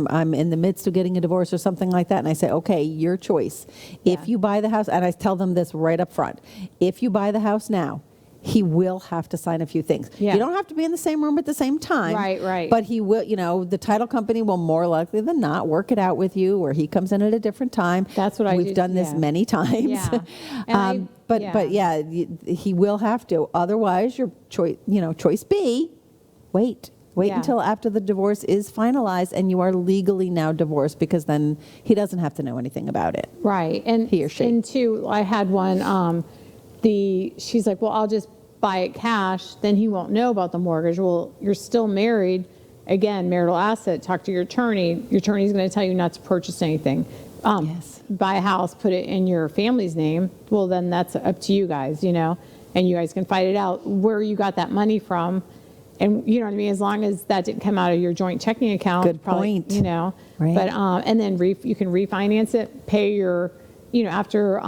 [SPEAKER 2] I'm in the midst of getting a divorce or something like that, and I say, okay, your choice.
[SPEAKER 1] Yeah.
[SPEAKER 2] If you buy the house, and I tell them this right up front, if you buy the house now, he will have to sign a few things.
[SPEAKER 1] Yeah.
[SPEAKER 2] You don't have to be in the same room at the same time.
[SPEAKER 1] Right.
[SPEAKER 2] But he will, the title company will more likely than not work it out with you, or he comes in at a different time.
[SPEAKER 1] That's what I
[SPEAKER 2] We've
[SPEAKER 1] do,
[SPEAKER 2] done this
[SPEAKER 1] yeah.
[SPEAKER 2] many times.
[SPEAKER 1] Yeah. And
[SPEAKER 2] But he will have to. Otherwise, your choice, choice B, wait
[SPEAKER 1] Yeah.
[SPEAKER 2] until after the divorce is finalized and you are legally now divorced, because then he doesn't have to know anything about it.
[SPEAKER 1] Right. And
[SPEAKER 2] He or she.
[SPEAKER 1] And two, I had one, she's like, well, I'll just buy it cash, then he won't know about the mortgage. Well, you're still married. Again, marital asset, talk to your attorney. Your attorney's going to tell you not to purchase anything.
[SPEAKER 2] Yes.
[SPEAKER 1] Buy a house, put it in your family's name. Well, then that's up to you guys, and you guys can fight it out where you got that money from. And you know what I mean? As long as that didn't come out of your joint checking account.
[SPEAKER 2] Good
[SPEAKER 1] probably,
[SPEAKER 2] point.
[SPEAKER 1] But,
[SPEAKER 2] Right.
[SPEAKER 1] and then you can refinance it, pay your, after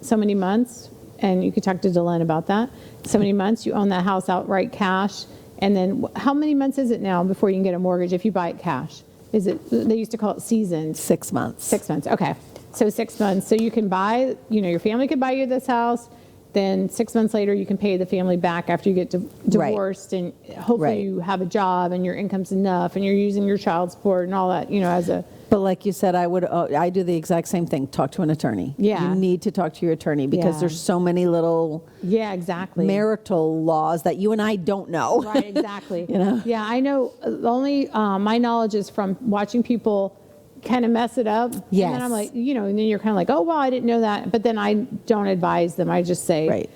[SPEAKER 1] so many months, and you could talk to DeLynn about that. So many months, you own that house outright cash. And then how many months is it now before you can get a mortgage if you buy it cash? Is it, they used to call it seasoned.
[SPEAKER 2] 6 months.
[SPEAKER 1] 6 months, okay. So 6 months. So you can buy, your family could buy you this house. Then 6 months later, you can pay the family back after you get divorced. And hopefully
[SPEAKER 2] Right.
[SPEAKER 1] you have a job and your income's enough and you're using your child support and all that, as a...
[SPEAKER 2] But like you said, I do the exact same thing. Talk to an attorney.
[SPEAKER 1] Yeah.
[SPEAKER 2] You need to talk to your attorney, because
[SPEAKER 1] Yeah.
[SPEAKER 2] there's so many little
[SPEAKER 1] Yeah, exactly.
[SPEAKER 2] marital laws that you and I don't know.
[SPEAKER 1] Right, exactly.
[SPEAKER 2] know?
[SPEAKER 1] Yeah, I know. The only my knowledge is from watching people kind of mess it up.
[SPEAKER 2] Yes.
[SPEAKER 1] And then I'm like, and then you're kind of like, oh, wow, I didn't know that. But then I don't advise them. I just say,
[SPEAKER 2] Right.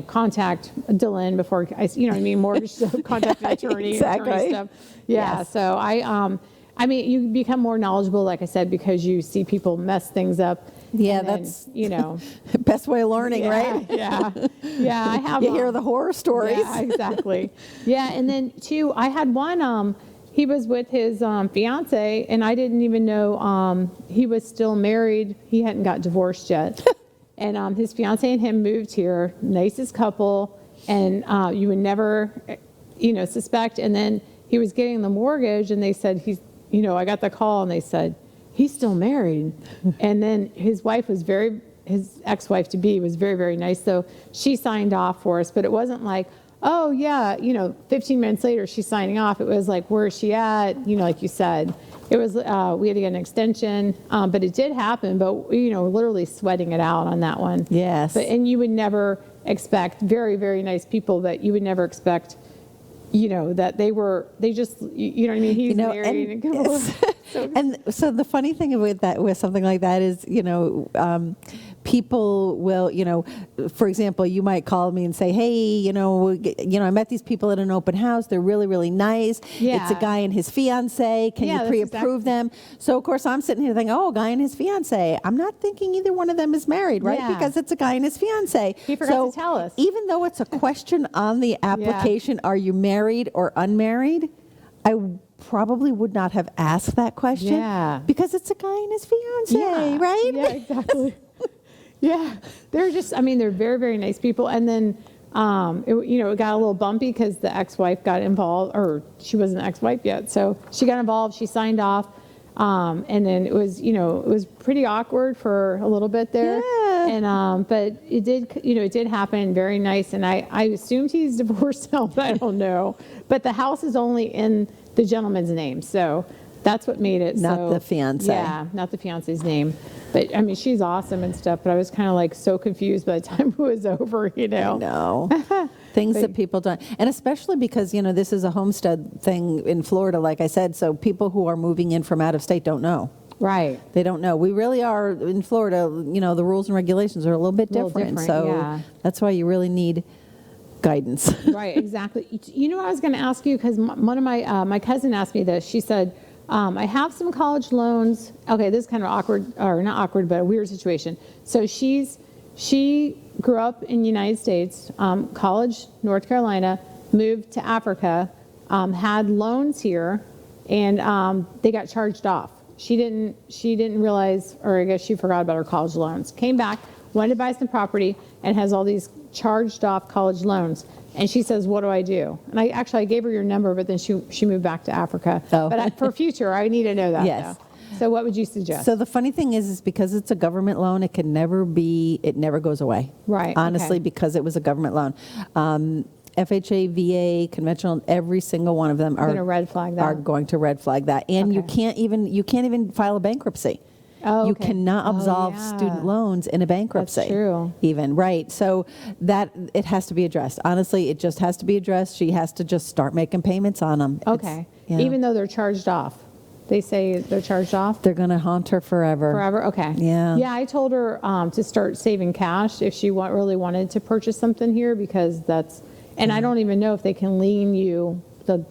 [SPEAKER 1] Contact DeLynn before mortgage stuff, contact an attorney,
[SPEAKER 2] Exactly.
[SPEAKER 1] attorney stuff. Yeah.
[SPEAKER 2] Yes.
[SPEAKER 1] So you become more knowledgeable, like I said, because you see people mess things up.
[SPEAKER 2] Yeah,
[SPEAKER 1] and then,
[SPEAKER 2] that's best way of learning, right?
[SPEAKER 1] Yeah. I have.
[SPEAKER 2] You hear the horror stories.
[SPEAKER 1] Yeah, exactly. Yeah, and then two, I had one. He was with his fiance, and I didn't even know he was still married. He hadn't got divorced yet, and his fiance and him moved here, nicest couple, and you would never, suspect. And then he was getting the mortgage, and they said I got the call, and they said he's still married, and then his wife was his ex-wife to be was very, very nice. So she signed off for us, but it wasn't like, oh yeah, 15 minutes later she's signing off. It was like, where is she at? Like you said, it was, we had to get an extension, but it did happen, but literally sweating it out on that one.
[SPEAKER 2] Yes.
[SPEAKER 1] And you would never expect, very, very nice people, but you would never expect, that they just, you know what I mean? He's married.
[SPEAKER 2] And so the funny thing with something like that is, people will, for example, you might call me and say, hey, I met these people at an open house. They're really, really nice.
[SPEAKER 1] Yeah.
[SPEAKER 2] It's a guy and his fiance. Can you
[SPEAKER 1] that's
[SPEAKER 2] pre-approve them? So of course I'm sitting here thinking, oh, a guy and his fiance. I'm not thinking either one of them is married, right?
[SPEAKER 1] Yeah.
[SPEAKER 2] Because it's a guy and his fiance.
[SPEAKER 1] He forgot to tell us.
[SPEAKER 2] Even though it's a question on the application, are you married or unmarried? I probably would not have asked that question.
[SPEAKER 1] Yeah.
[SPEAKER 2] Because it's a guy and his fiance, right?
[SPEAKER 1] Yeah, exactly. Yeah. They're just, they're very, very nice people. And then, it got a little bumpy because the ex-wife got involved, or she wasn't the ex-wife yet. So she got involved, she signed off. And then it was pretty awkward for a little bit there.
[SPEAKER 2] Yeah.
[SPEAKER 1] And, but it did happen, very nice. And I assumed he's divorced now, but I don't know. But the house is only in the gentleman's name. So that's what made it.
[SPEAKER 2] Not the fiance.
[SPEAKER 1] Yeah, not the fiance's name. But she's awesome and stuff. But I was kind of like so confused by the time it was over,
[SPEAKER 2] I know. Things that people don't, and especially because, this is a homestead thing in Florida, like I said, so people who are moving in from out of state don't know.
[SPEAKER 1] Right.
[SPEAKER 2] They don't know. We really are, in Florida, the rules and regulations are a little bit different. So that's why you really need guidance.
[SPEAKER 1] Right, exactly. I was going to ask you, because one of my cousin asked me this. She said, I have some college loans. Okay, this is kind of awkward, or not awkward, but a weird situation. So she grew up in the United States, college, North Carolina, moved to Africa, had loans here, and they got charged off. She didn't realize, or I guess she forgot about her college loans. Came back, wanted to buy some property, and has all these charged off college loans. And she says, what do I do? And I gave her your number, but then she moved back to Africa.
[SPEAKER 2] Oh.
[SPEAKER 1] But for future, I need to know that.
[SPEAKER 2] Yes.
[SPEAKER 1] Though. So what would you suggest?
[SPEAKER 2] So the funny thing is because it's a government loan, it never goes away.
[SPEAKER 1] Right.
[SPEAKER 2] Honestly,
[SPEAKER 1] okay.
[SPEAKER 2] because it was a government loan. FHA, VA, conventional, every single one of them are
[SPEAKER 1] going to red flag that.
[SPEAKER 2] Are going to red flag that. And you can't even file a bankruptcy.
[SPEAKER 1] Oh,
[SPEAKER 2] you
[SPEAKER 1] okay.
[SPEAKER 2] cannot absolve
[SPEAKER 1] yeah.
[SPEAKER 2] student loans in a bankruptcy.
[SPEAKER 1] That's true.
[SPEAKER 2] Even, right. So that it has to be addressed. Honestly, it just has to be addressed. She has to just start making payments on them.
[SPEAKER 1] Okay.
[SPEAKER 2] Yeah.
[SPEAKER 1] Even though they're charged off. They say they're charged off?
[SPEAKER 2] They're going to haunt her forever.
[SPEAKER 1] Forever? Okay.
[SPEAKER 2] Yeah.
[SPEAKER 1] Yeah, I told her to start saving cash if she really wanted to purchase something here, because that's, and I don't even know if they can lien you,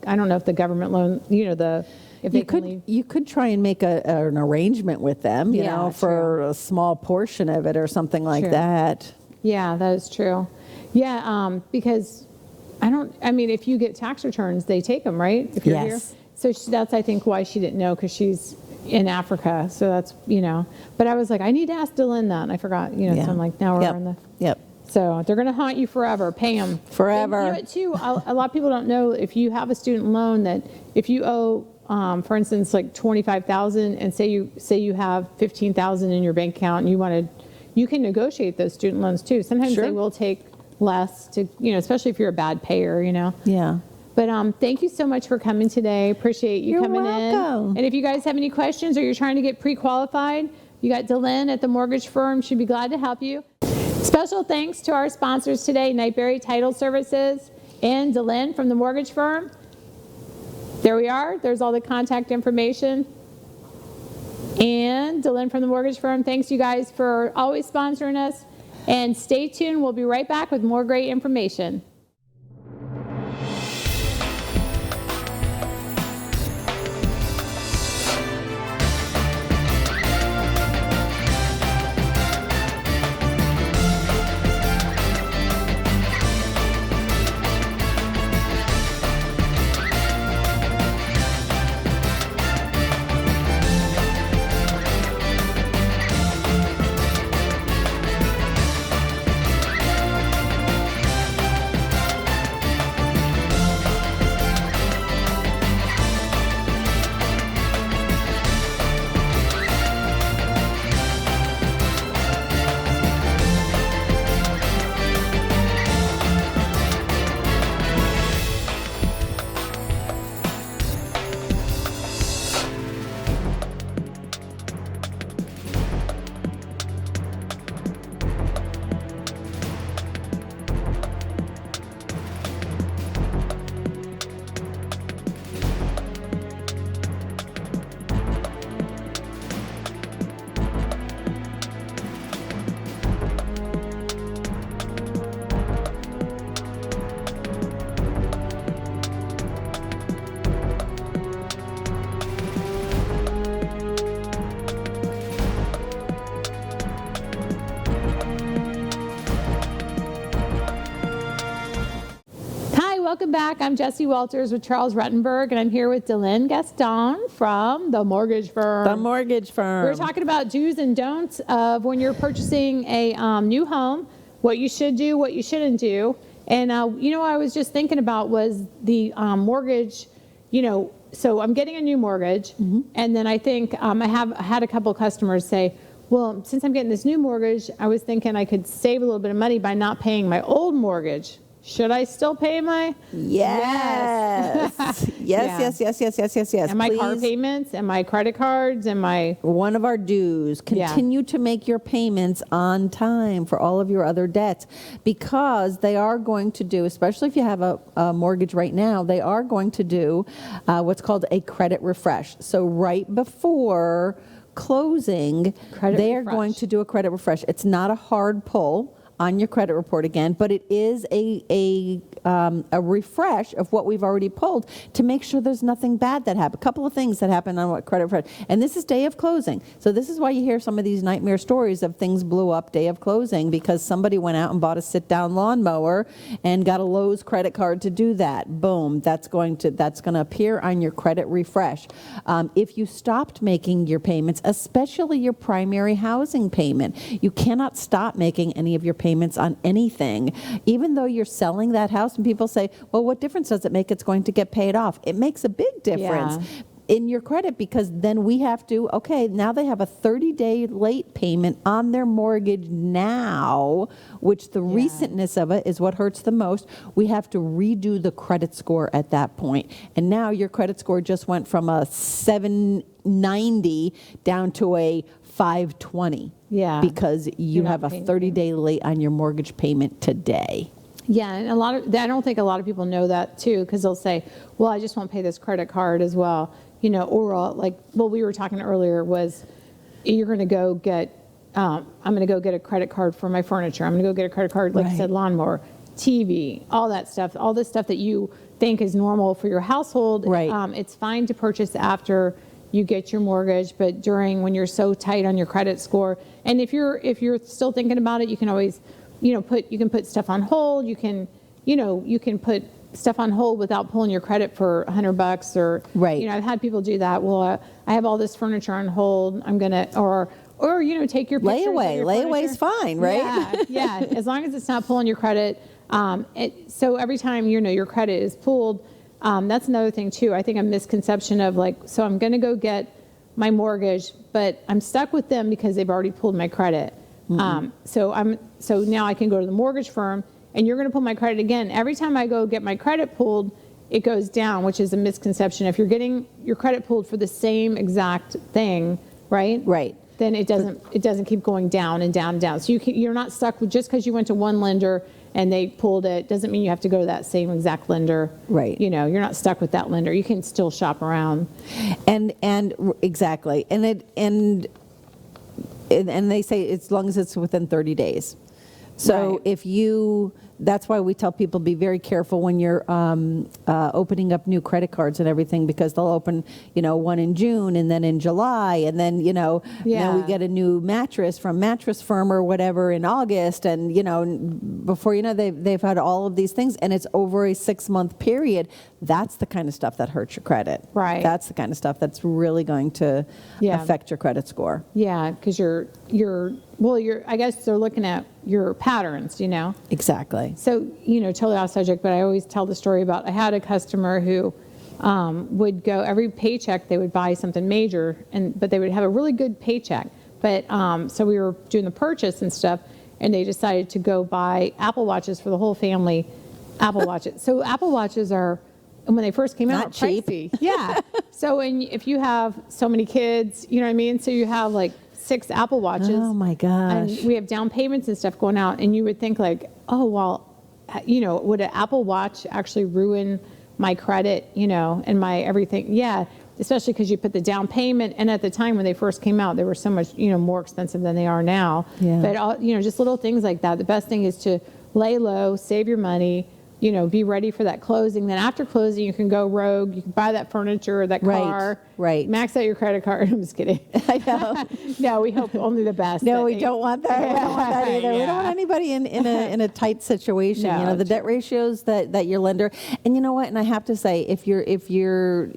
[SPEAKER 1] I don't know if the government loan, if they can lien.
[SPEAKER 2] You could try and make an arrangement with them, you know, for a small portion of it or something like that.
[SPEAKER 1] Yeah, that is true. Yeah, because if you get tax returns, they take them, right? If you're here. So that's, I think, why she didn't know, because she's in Africa. So that's, but I was like, I need to ask DeLynn that. And I forgot, so I'm like, now we're on the.
[SPEAKER 2] Yep.
[SPEAKER 1] So they're going to haunt you forever. Pay them.
[SPEAKER 2] Forever.
[SPEAKER 1] And, too, a lot of people don't know, if you have a student loan, that if you owe, for instance, like $25,000, and say you have $15,000 in your bank account, and you can negotiate those student loans too. Sometimes they will take less to, especially if you're a bad payer,
[SPEAKER 2] Yeah.
[SPEAKER 1] But thank you so much for coming today. Appreciate you coming
[SPEAKER 2] welcome.
[SPEAKER 1] in. And if you guys have any questions, or you're trying to get pre-qualified, you got DeLynn at the mortgage firm. She'd be glad to help you. Special thanks to our sponsors today, Nightberry Title Services and DeLynn from the mortgage firm. There we are. There's all the contact information. And DeLynn from the mortgage firm. Thanks, you guys, for always sponsoring us. And stay tuned. We'll be right back with more great information. Welcome back. I'm Jessie Walters with Charles Rutenberg, and I'm here with DeLynn Gaston from the mortgage firm.
[SPEAKER 2] The mortgage firm.
[SPEAKER 1] We're talking about do's and don'ts of when you're purchasing a new home, what you should do, what you shouldn't do. And, what I was just thinking about was the mortgage, so I'm getting a new mortgage, and then I think I had a couple customers say, well, since I'm getting this new mortgage, I was thinking I could save a little bit of money by not paying my old mortgage. Should I still pay my?
[SPEAKER 2] Yes. Yes.
[SPEAKER 1] And my car payments and my credit cards and my...
[SPEAKER 2] One of our dues. Continue to make your payments on time for all of your other debts, because they are going to do, especially if you have a mortgage right now, they are going to do what's called a credit refresh. So right before closing, they are going to do a credit refresh. It's not a hard pull. on your credit report again, but it is a refresh of what we've already pulled to make sure there's nothing bad that happened. A couple of things that happened on what credit refresh, and this is day of closing. So this is why you hear some of these nightmare stories of things blew up day of closing because somebody went out and bought a sit-down lawnmower and got a Lowe's credit card to do that. Boom, that's going to appear on your credit refresh. If you stopped making your payments, especially your primary housing payment, you cannot stop making any of your payments on anything, even though you're selling that house. And people say, well, what difference does it make? It's going to get paid off. It makes a big difference.
[SPEAKER 1] Yeah.
[SPEAKER 2] In your credit, because then we have to, okay, now they have a 30-day late payment on their mortgage now, which the recentness of it is what hurts the most. We have to redo the credit score at that point. And now your credit score just went from a 790 down to a 520.
[SPEAKER 1] Yeah.
[SPEAKER 2] Because you have a 30-day late on your mortgage payment today.
[SPEAKER 1] Yeah, and I don't think a lot of people know that too, because they'll say, well, I just won't pay this credit card as well. Or like what we were talking earlier was you're going to go get, I'm going to go get a credit card for my furniture. I'm going to go get a credit card, like you said, lawnmower, TV, all that stuff, all this stuff that you think is normal for your household.
[SPEAKER 2] Right.
[SPEAKER 1] It's fine to purchase after you get your mortgage, but when you're so tight on your credit score, and if you're still thinking about it, you can always, you can put stuff on hold. You can put stuff on hold without pulling your credit for $100 or, I've had people do that. Well, I have all this furniture on hold. I'm going to, or take your pictures of your
[SPEAKER 2] Layaway's fine, right?
[SPEAKER 1] Yeah. As long as it's not pulling your credit. So every time, your credit is pulled, that's another thing too. I think a misconception of so I'm going to go get my mortgage, but I'm stuck with them because they've already pulled my credit. So now I can go to the mortgage firm and you're going to pull my credit again. Every time I go get my credit pulled, it goes down, which is a misconception. If you're getting your credit pulled for the same exact thing, right?
[SPEAKER 2] Right.
[SPEAKER 1] Then it doesn't keep going down and down and down. So you're not stuck with just because you went to one lender and they pulled it doesn't mean you have to go to that same exact lender.
[SPEAKER 2] Right.
[SPEAKER 1] You're not stuck with that lender. You can still shop around.
[SPEAKER 2] And exactly. And they say as long as it's within 30 days. So that's why we tell people be very careful when you're opening up new credit cards and everything, because they'll open, one in June and then in July, and then, now we get a new mattress from Mattress Firm or whatever in August, and, before you know, they've had all of these things, and it's over a 6-month period. That's the kind of stuff that hurts your credit. Right. That's the kind of stuff that's really going to affect your credit score.
[SPEAKER 1] Yeah, because I guess they're looking at your patterns,
[SPEAKER 2] Exactly.
[SPEAKER 1] So, totally off subject, but I always tell the story about, I had a customer who would go, every paycheck they would buy something major, but they would have a really good paycheck. But so we were doing the purchase and stuff, and they decided to go buy Apple Watches for the whole family, Apple Watches. So Apple Watches are, when they first came out,
[SPEAKER 2] cheap.
[SPEAKER 1] Pricey. Yeah. So if you have so many kids, you know what I mean? So you have 6 Apple Watches.
[SPEAKER 2] Oh my gosh.
[SPEAKER 1] And we have down payments and stuff going out, and you would think oh, well, would an Apple Watch actually ruin my credit, and my everything? Yeah, especially because you put the down payment, and at the time when they first came out, they were so much, more expensive than they are now. Yeah. But, just little things like that. The best thing is to lay low, save your money, be ready for that closing. Then after closing, you can go rogue. You can buy that furniture, or that car. Right. Max out your credit card. I'm just kidding. I know. No, we hope only the best.
[SPEAKER 2] No, we don't want that. We don't want that either. Yeah. We don't want anybody in a tight situation. No, the debt ratios that your lender. And you know what? And I have to say, if you're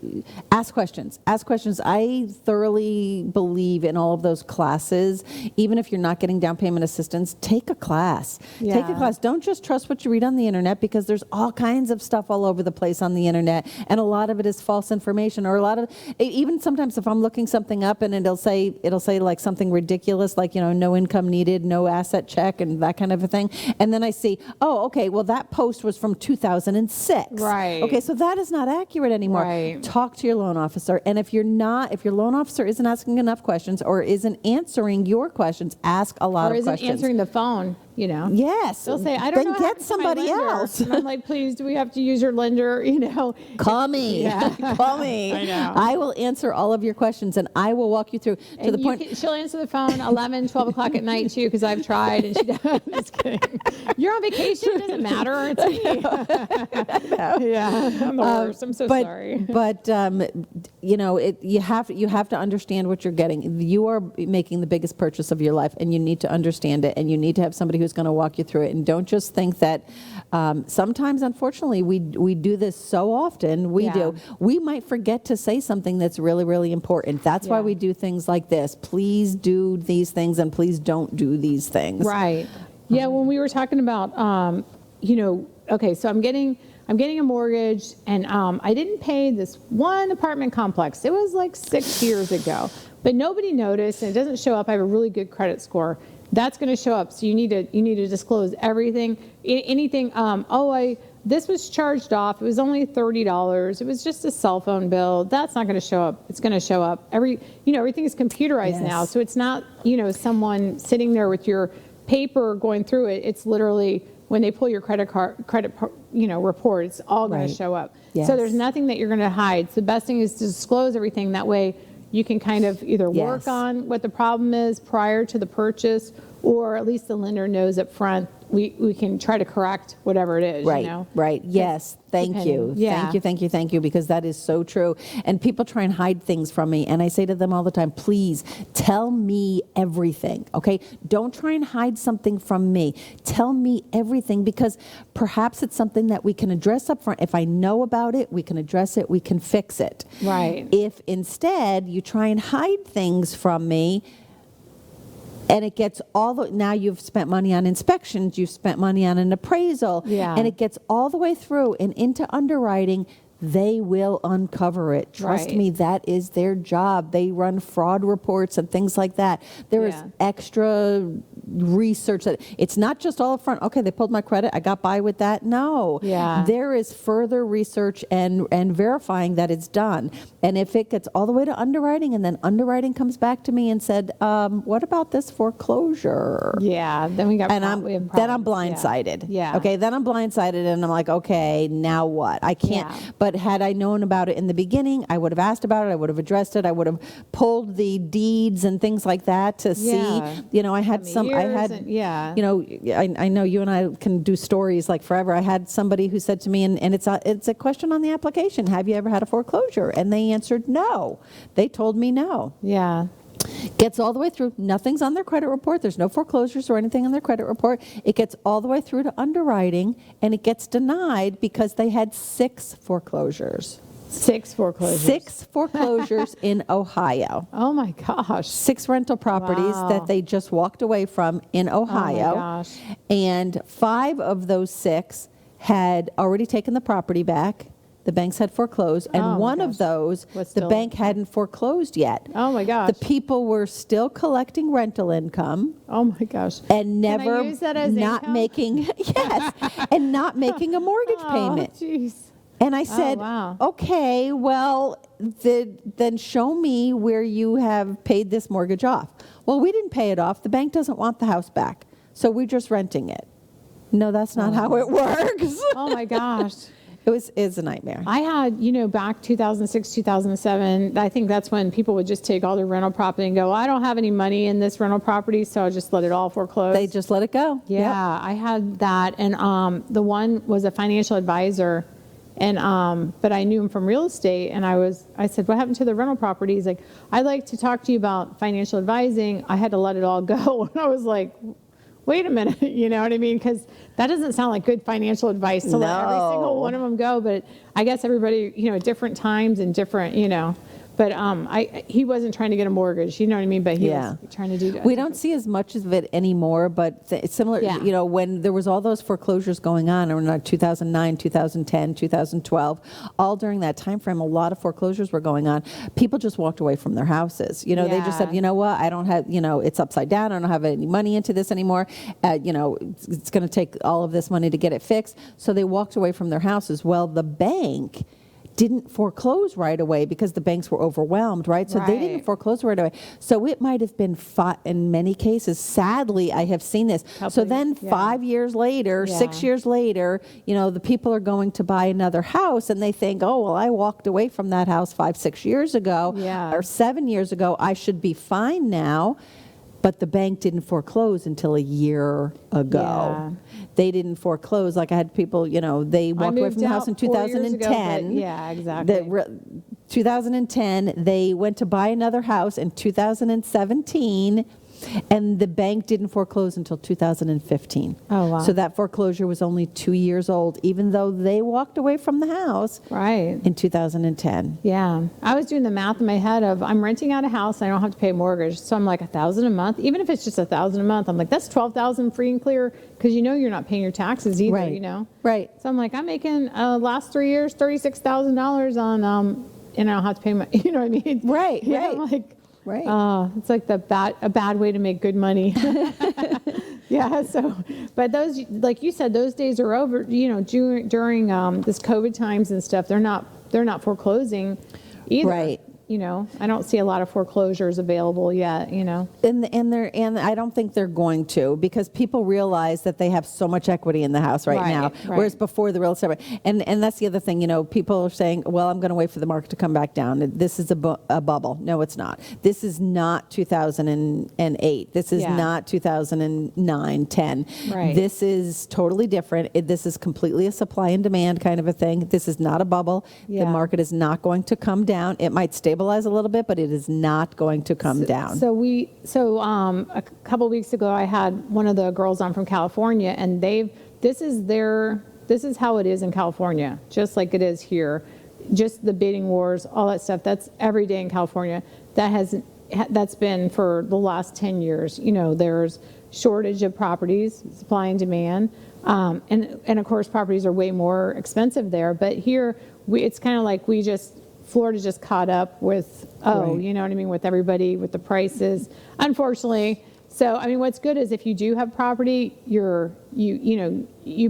[SPEAKER 2] ask questions. I thoroughly believe in all of those classes. Even if you're not getting down payment assistance, take a class. Yeah. Take a class. Don't just trust what you read on the internet, because there's all kinds of stuff all over the place on the internet, and a lot of it is false information, or a lot of, even sometimes if I'm looking something up and it'll say like something ridiculous, like, no income needed, no asset check, and that kind of a thing. And then I see, oh, okay, well, that post was from 2006. Right. Okay, so that is not accurate anymore. Right. Talk to your loan officer. And if your loan officer isn't asking enough questions or isn't answering your questions, ask a lot of questions.
[SPEAKER 1] Or isn't answering the phone.
[SPEAKER 2] Yes.
[SPEAKER 1] They'll say, I don't know
[SPEAKER 2] Then get somebody else.
[SPEAKER 1] And I'm like, please, do we have to use your lender?
[SPEAKER 2] Call me.
[SPEAKER 1] Yeah.
[SPEAKER 2] Call me.
[SPEAKER 1] I know.
[SPEAKER 2] I will answer all of your questions, and I will walk you through to the point.
[SPEAKER 1] She'll answer the phone 11, 12 o'clock at night too, because I've tried, and she does. Just kidding. You're on vacation. It doesn't matter. It's me. Yeah, I'm the worst. I'm so sorry.
[SPEAKER 2] But you have to understand what you're getting. You are making the biggest purchase of your life, and you need to understand it, and you need to have somebody who's going to walk you through it. And don't just think that. Sometimes, unfortunately, we do this so often. We do. We might forget to say something that's really, really important. That's why we do things like this. Please do these things, and please don't do these things.
[SPEAKER 1] Right. Yeah. When we were talking about, okay, so I'm getting a mortgage, and I didn't pay this one apartment complex. It was like 6 years ago, but nobody noticed, and it doesn't show up. I have a really good credit score. That's going to show up. So you need to disclose everything, anything. This was charged off. It was only $30. It was just a cell phone bill. That's not going to show up. It's going to show up. Everything is computerized now. So it's not, someone sitting there with your paper going through it. It's literally when they pull your credit report, it's all going to show up.
[SPEAKER 2] Yes.
[SPEAKER 1] So there's nothing that you're going to hide. So the best thing is to disclose everything. That way you can kind of either work on what the problem is prior to the purchase, or at least the lender knows up front. We can try to correct whatever it is.
[SPEAKER 2] Right. Right. Yes. Thank you.
[SPEAKER 1] Yeah.
[SPEAKER 2] Thank you, because that is so true. And people try and hide things from me. And I say to them all the time, please tell me everything. Okay. Don't try and hide something from me. Tell me everything, because perhaps it's something that we can address up front. If I know about it, we can address it. We can fix it.
[SPEAKER 1] Right.
[SPEAKER 2] If instead you try and hide things from me, and it gets now you've spent money on inspections, you've spent money on an appraisal, and it gets all the way through and into underwriting, they will uncover it. Trust me, that is their job. They run fraud reports and things like that. There is extra research. It's not just all up front, okay, they pulled my credit, I got by with that. No.
[SPEAKER 1] Yeah.
[SPEAKER 2] There is further research and verifying that it's done. And if it gets all the way to underwriting, and then underwriting comes back to me and said, what about this foreclosure?
[SPEAKER 1] Yeah, then we
[SPEAKER 2] I'm blindsided.
[SPEAKER 1] Yeah.
[SPEAKER 2] Okay, then I'm blindsided, and I'm like, okay, now what? I can't. But had I known about it in the beginning, I would have asked about it, I would have addressed it, I would have pulled the deeds and things like that to see. I had I know you and I can do stories like forever. I had somebody who said to me, and it's a question on the application, have you ever had a foreclosure? And they answered no. They told me no.
[SPEAKER 1] Yeah.
[SPEAKER 2] Gets all the way through. Nothing's on their credit report. There's no foreclosures or anything on their credit report. It gets all the way through to underwriting, and it gets denied because they had 6 foreclosures.
[SPEAKER 1] 6 foreclosures.
[SPEAKER 2] 6 foreclosures in Ohio.
[SPEAKER 1] Oh my gosh.
[SPEAKER 2] 6 rental properties that they just walked away from in Ohio.
[SPEAKER 1] Oh my gosh.
[SPEAKER 2] And 5 of those 6 had already taken the property back. The banks had foreclosed, and one of those, the bank hadn't foreclosed yet.
[SPEAKER 1] Oh my gosh.
[SPEAKER 2] The people were still collecting rental income.
[SPEAKER 1] Oh my gosh.
[SPEAKER 2] And never
[SPEAKER 1] Can I use that as
[SPEAKER 2] not
[SPEAKER 1] income?
[SPEAKER 2] making and not making a mortgage payment.
[SPEAKER 1] Jeez.
[SPEAKER 2] And I said, okay, well, then show me where you have paid this mortgage off. Well, we didn't pay it off. The bank doesn't want the house back, so we're just renting it. No, that's not how it works.
[SPEAKER 1] Oh my gosh.
[SPEAKER 2] It's a nightmare.
[SPEAKER 1] I had, back 2006, 2007, I think that's when people would just take all their rental property and go, well, I don't have any money in this rental property, so I'll just let it all foreclose.
[SPEAKER 2] They just let it go.
[SPEAKER 1] Yeah,
[SPEAKER 2] Yep.
[SPEAKER 1] I had that. And the one was a financial advisor, and but I knew him from real estate, and I said, what happened to the rental property? He's like, I'd like to talk to you about financial advising. I had to let it all go. And I was like, wait a minute, you know what I mean? Because that doesn't sound like good financial advice to let every single one of them go. But I guess everybody, at different times and different, But he wasn't trying to get a mortgage, you know what I mean? But he was trying to do that.
[SPEAKER 2] We don't see as much of it anymore, but it's similar, when there was all those foreclosures going on around 2009, 2010, 2012, all during that time frame, a lot of foreclosures were going on. People just walked away from their houses. They just said, you know what, I don't have, it's upside down. I don't have any money into this anymore. It's going to take all of this money to get it fixed. So they walked away from their houses. Well, the bank didn't foreclose right away because the banks were overwhelmed, right? So they didn't
[SPEAKER 1] Right.
[SPEAKER 2] foreclose right away. So it might have been in many cases. Sadly, I have seen this. So
[SPEAKER 1] Couple-
[SPEAKER 2] then
[SPEAKER 1] yeah.
[SPEAKER 2] 5 years later, 6
[SPEAKER 1] Yeah.
[SPEAKER 2] years later, the people are going to buy another house and they think, oh, well, I walked away from that house 5-6 years ago
[SPEAKER 1] Yeah.
[SPEAKER 2] or 7 years ago. I should be fine now. But the bank didn't foreclose until a year ago.
[SPEAKER 1] Yeah.
[SPEAKER 2] They didn't foreclose. Like I had people, they walked away
[SPEAKER 1] moved
[SPEAKER 2] from the house in
[SPEAKER 1] out 4 years ago, but
[SPEAKER 2] 2010.
[SPEAKER 1] yeah, exactly.
[SPEAKER 2] 2010, they went to buy another house in 2017, and the bank didn't foreclose until 2015.
[SPEAKER 1] Oh, wow.
[SPEAKER 2] So that foreclosure was only 2 years old, even though they walked away from the house
[SPEAKER 1] Right.
[SPEAKER 2] in 2010.
[SPEAKER 1] Yeah. I was doing the math in my head of I'm renting out a house and I don't have to pay a mortgage. So I'm like $1,000 a month. Even if it's just $1,000 a month, I'm like, that's $12,000 free and clear because you're not paying your taxes either,
[SPEAKER 2] Right. Right.
[SPEAKER 1] So I'm like, I'm making last 3 years $36,000 on and I don't have to pay my you know what I mean?
[SPEAKER 2] Right,
[SPEAKER 1] Yeah,
[SPEAKER 2] right.
[SPEAKER 1] I'm like,
[SPEAKER 2] Right.
[SPEAKER 1] it's like a bad way to make good money. Yeah. So, but those, like you said, those days are over. During this COVID times and stuff, they're not foreclosing either.
[SPEAKER 2] Right.
[SPEAKER 1] I don't see a lot of foreclosures available yet.
[SPEAKER 2] And I don't think they're going to, because people realize that they have so much equity in the house right now,
[SPEAKER 1] Right.
[SPEAKER 2] whereas before the real estate. And that's the other thing. People are saying, well, I'm going to wait for the market to come back down. This is a bubble. No, it's not. This is not 2008. This is
[SPEAKER 1] Yeah.
[SPEAKER 2] not 2009, 10.
[SPEAKER 1] Right.
[SPEAKER 2] This is totally different. This is completely a supply and demand kind of a thing. This is not a bubble.
[SPEAKER 1] Yeah.
[SPEAKER 2] The market is not going to come down. It might stabilize a little bit, but it is not going to come down.
[SPEAKER 1] So a couple weeks ago, I had one of the girls on from California, and this is how it is in California, just like it is here. Just the bidding wars, all that stuff. That's every day in California. That's been for the last 10 years. There's shortage of properties, supply and demand, and of course properties are way more expensive there. But here, it's kind of like Florida just caught up with,
[SPEAKER 2] Right.
[SPEAKER 1] you know what I mean, with everybody, with the prices, unfortunately. So, I mean, what's good is if you do have property, you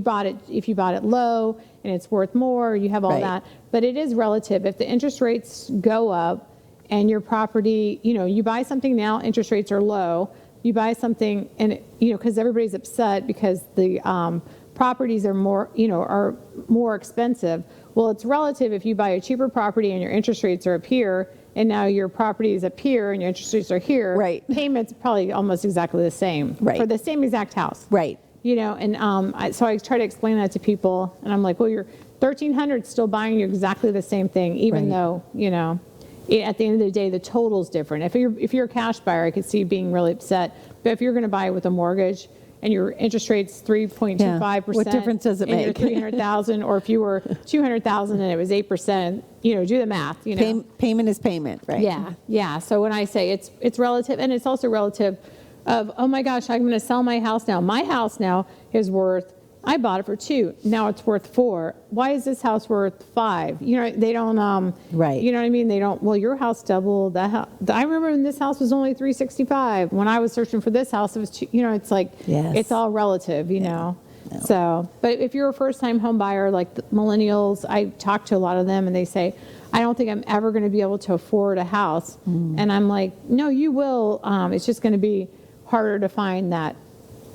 [SPEAKER 1] bought it, if you bought it low and it's worth more, you have all
[SPEAKER 2] Right.
[SPEAKER 1] that. But it is relative. If the interest rates go up and your property, you buy something now, interest rates are low, you buy something and, because everybody's upset because the properties are more expensive. Well, it's relative. If you buy a cheaper property and your interest rates are up here, and now your property is up here and your interest rates are here,
[SPEAKER 2] Right.
[SPEAKER 1] Payments probably almost exactly the same
[SPEAKER 2] Right.
[SPEAKER 1] for the same exact house,
[SPEAKER 2] Right.
[SPEAKER 1] So I try to explain that to people, and I'm like, well, your 1,300 still buying you exactly the same thing, even
[SPEAKER 2] Right.
[SPEAKER 1] though at the end of the day the total's different. If you're a cash buyer, I could see you being really upset, but if you're going to buy it with a mortgage and your interest rate's 3.25%.
[SPEAKER 2] What difference does it
[SPEAKER 1] and
[SPEAKER 2] make?
[SPEAKER 1] you're 300,000, or if you were 200,000 and it was 8%, do the math.
[SPEAKER 2] Payment is payment, right?
[SPEAKER 1] Yeah. So when I say it's relative, and it's also relative of, oh my gosh, I'm going to sell my house now. My house now is worth, I bought it for 2. Now it's worth 4. Why is this house worth 5? They don't,
[SPEAKER 2] Right.
[SPEAKER 1] You know what I mean? They don't, well, your house doubled. I remember when this house was only 365. When I was searching for this house, it was 2, it's like,
[SPEAKER 2] Yes.
[SPEAKER 1] it's all relative, know.
[SPEAKER 2] No.
[SPEAKER 1] So, but if you're a first-time home buyer, like the millennials, I talk to a lot of them and they say, I don't think I'm ever going to be able to afford a house. And I'm like, no, you will. It's just going to be harder to find that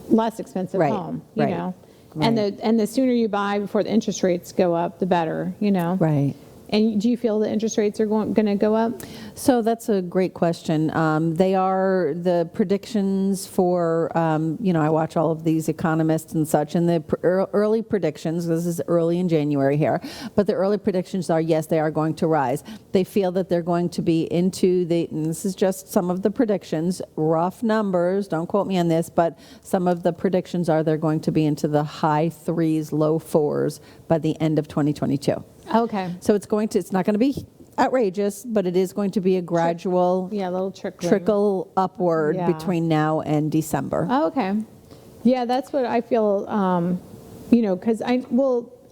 [SPEAKER 1] less expensive
[SPEAKER 2] Right,
[SPEAKER 1] home,
[SPEAKER 2] right,
[SPEAKER 1] know.
[SPEAKER 2] right.
[SPEAKER 1] And the sooner you buy before the interest rates go up, the better,
[SPEAKER 2] Right.
[SPEAKER 1] And do you feel the interest rates are going to go up?
[SPEAKER 2] So that's a great question. They are the predictions for, I watch all of these economists and such, and the early predictions, this is early in January here, but the early predictions are, yes, they are going to rise. They feel that they're going to be and this is just some of the predictions, rough numbers, don't quote me on this, but some of the predictions are they're going to be into the high 3s, low 4s by the end of 2022.
[SPEAKER 1] Okay.
[SPEAKER 2] So it's not going to be outrageous, but it is going to be a gradual
[SPEAKER 1] Yeah, a little
[SPEAKER 2] trickle upward
[SPEAKER 1] Yeah.
[SPEAKER 2] between now and December.
[SPEAKER 1] Oh, okay. Yeah, that's what I feel, because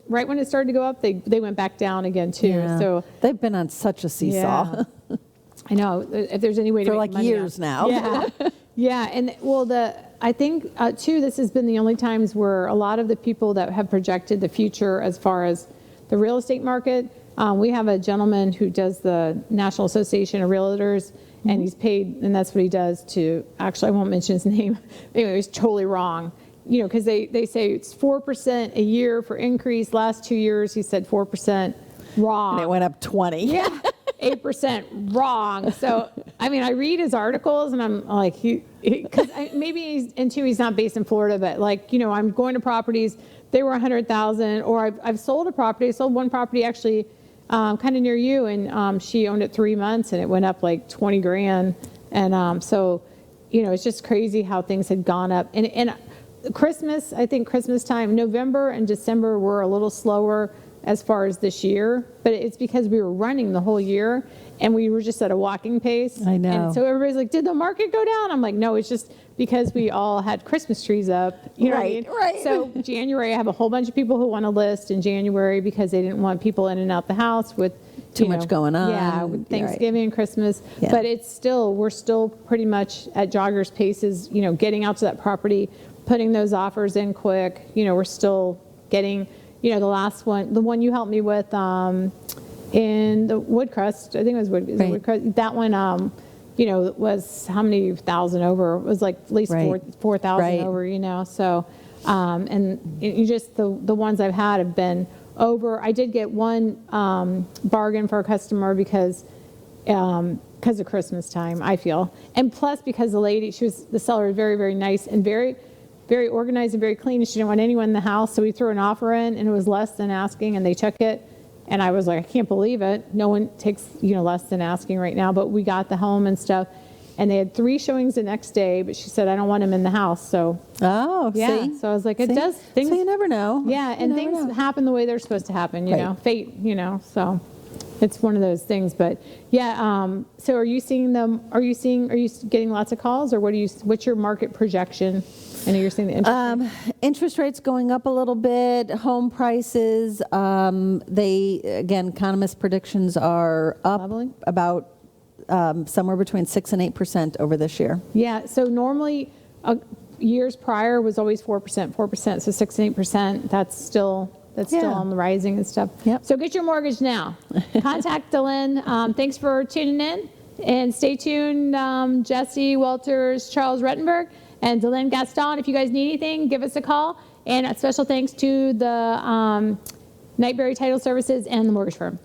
[SPEAKER 1] right when it started to go up, they went back down again too.
[SPEAKER 2] Yeah.
[SPEAKER 1] So
[SPEAKER 2] They've been on such a seesaw
[SPEAKER 1] I know if there's any way to
[SPEAKER 2] for
[SPEAKER 1] make
[SPEAKER 2] like
[SPEAKER 1] money
[SPEAKER 2] years now.
[SPEAKER 1] Yeah. Yeah. And I think too, this has been the only times where a lot of the people that have projected the future as far as the real estate market, We have a gentleman who does the National Association of Realtors, and he's paid, and that's what he does to, actually, I won't mention his name. Anyway, he's totally wrong. Because they say it's 4% a year for increase. Last 2 years, he said 4% wrong.
[SPEAKER 2] And it went up 20.
[SPEAKER 1] Yeah, 8% wrong. So, I read his articles, and I'm like, because maybe he's not based in Florida, but I'm going to properties, they were 100,000, or I've sold a property. I sold one property actually kind of near you, and she owned it 3 months, and it went up like 20 grand. And so, it's just crazy how things had gone up. And Christmas, I think Christmas time, November and December were a little slower as far as this year, but it's because we were running the whole year and we were just at a walking pace.
[SPEAKER 2] I know.
[SPEAKER 1] And so everybody's like, did the market go down? I'm like, no, it's just because we all had Christmas trees up. You know
[SPEAKER 2] Right,
[SPEAKER 1] what I mean?
[SPEAKER 2] right.
[SPEAKER 1] So January, I have a whole bunch of people who want to list in January because they didn't want people in and out the house with
[SPEAKER 2] Too much going on.
[SPEAKER 1] Yeah, with
[SPEAKER 2] Right.
[SPEAKER 1] Thanksgiving, Christmas.
[SPEAKER 2] Yeah.
[SPEAKER 1] But we're still pretty much at joggers paces, getting out to that property, putting those offers in quick. We're still getting, the last one, the one you helped me with in the Woodcrest, I think it was
[SPEAKER 2] Right.
[SPEAKER 1] Woodcrest, that one, was how many thousand over? It was like at least
[SPEAKER 2] Right.
[SPEAKER 1] 4,000
[SPEAKER 2] Right.
[SPEAKER 1] over, so, and you just, the ones I've had have been over. I did get one bargain for a customer because of Christmas time, I feel. And plus because the seller was very, very nice and very, very organized and very clean, and she didn't want anyone in the house, so we threw an offer in, and it was less than asking, and they took it. And I was like, I can't believe it. No one takes, less than asking right now, but we got the home and stuff. And they had 3 showings the next day, but she said, I don't want them in the house. So,
[SPEAKER 2] See?
[SPEAKER 1] So I was like,
[SPEAKER 2] See?
[SPEAKER 1] it does things.
[SPEAKER 2] So you never know.
[SPEAKER 1] Yeah, and
[SPEAKER 2] You never
[SPEAKER 1] things
[SPEAKER 2] know.
[SPEAKER 1] happen the way they're supposed to happen,
[SPEAKER 2] Right.
[SPEAKER 1] fate, so it's one of those things. But yeah, so are you getting lots of calls, or what's your market projection? I know you're seeing the interest rate.
[SPEAKER 2] Interest rates going up a little bit, home prices, economist predictions are up
[SPEAKER 1] Leveling?
[SPEAKER 2] about somewhere between 6 and 8% over this year.
[SPEAKER 1] Yeah, so normally years prior was always 4%, so 6 and 8%, that's still
[SPEAKER 2] Yeah.
[SPEAKER 1] on the rising and stuff.
[SPEAKER 2] Yep.
[SPEAKER 1] So get your mortgage now. Contact DeLynn. Thanks for tuning in, and stay tuned. Jessie Walters, Charles Rutenberg, and DeLynn Gaston. If you guys need anything, give us a call. And a special thanks to the Nightberry Title Services and the mortgage firm.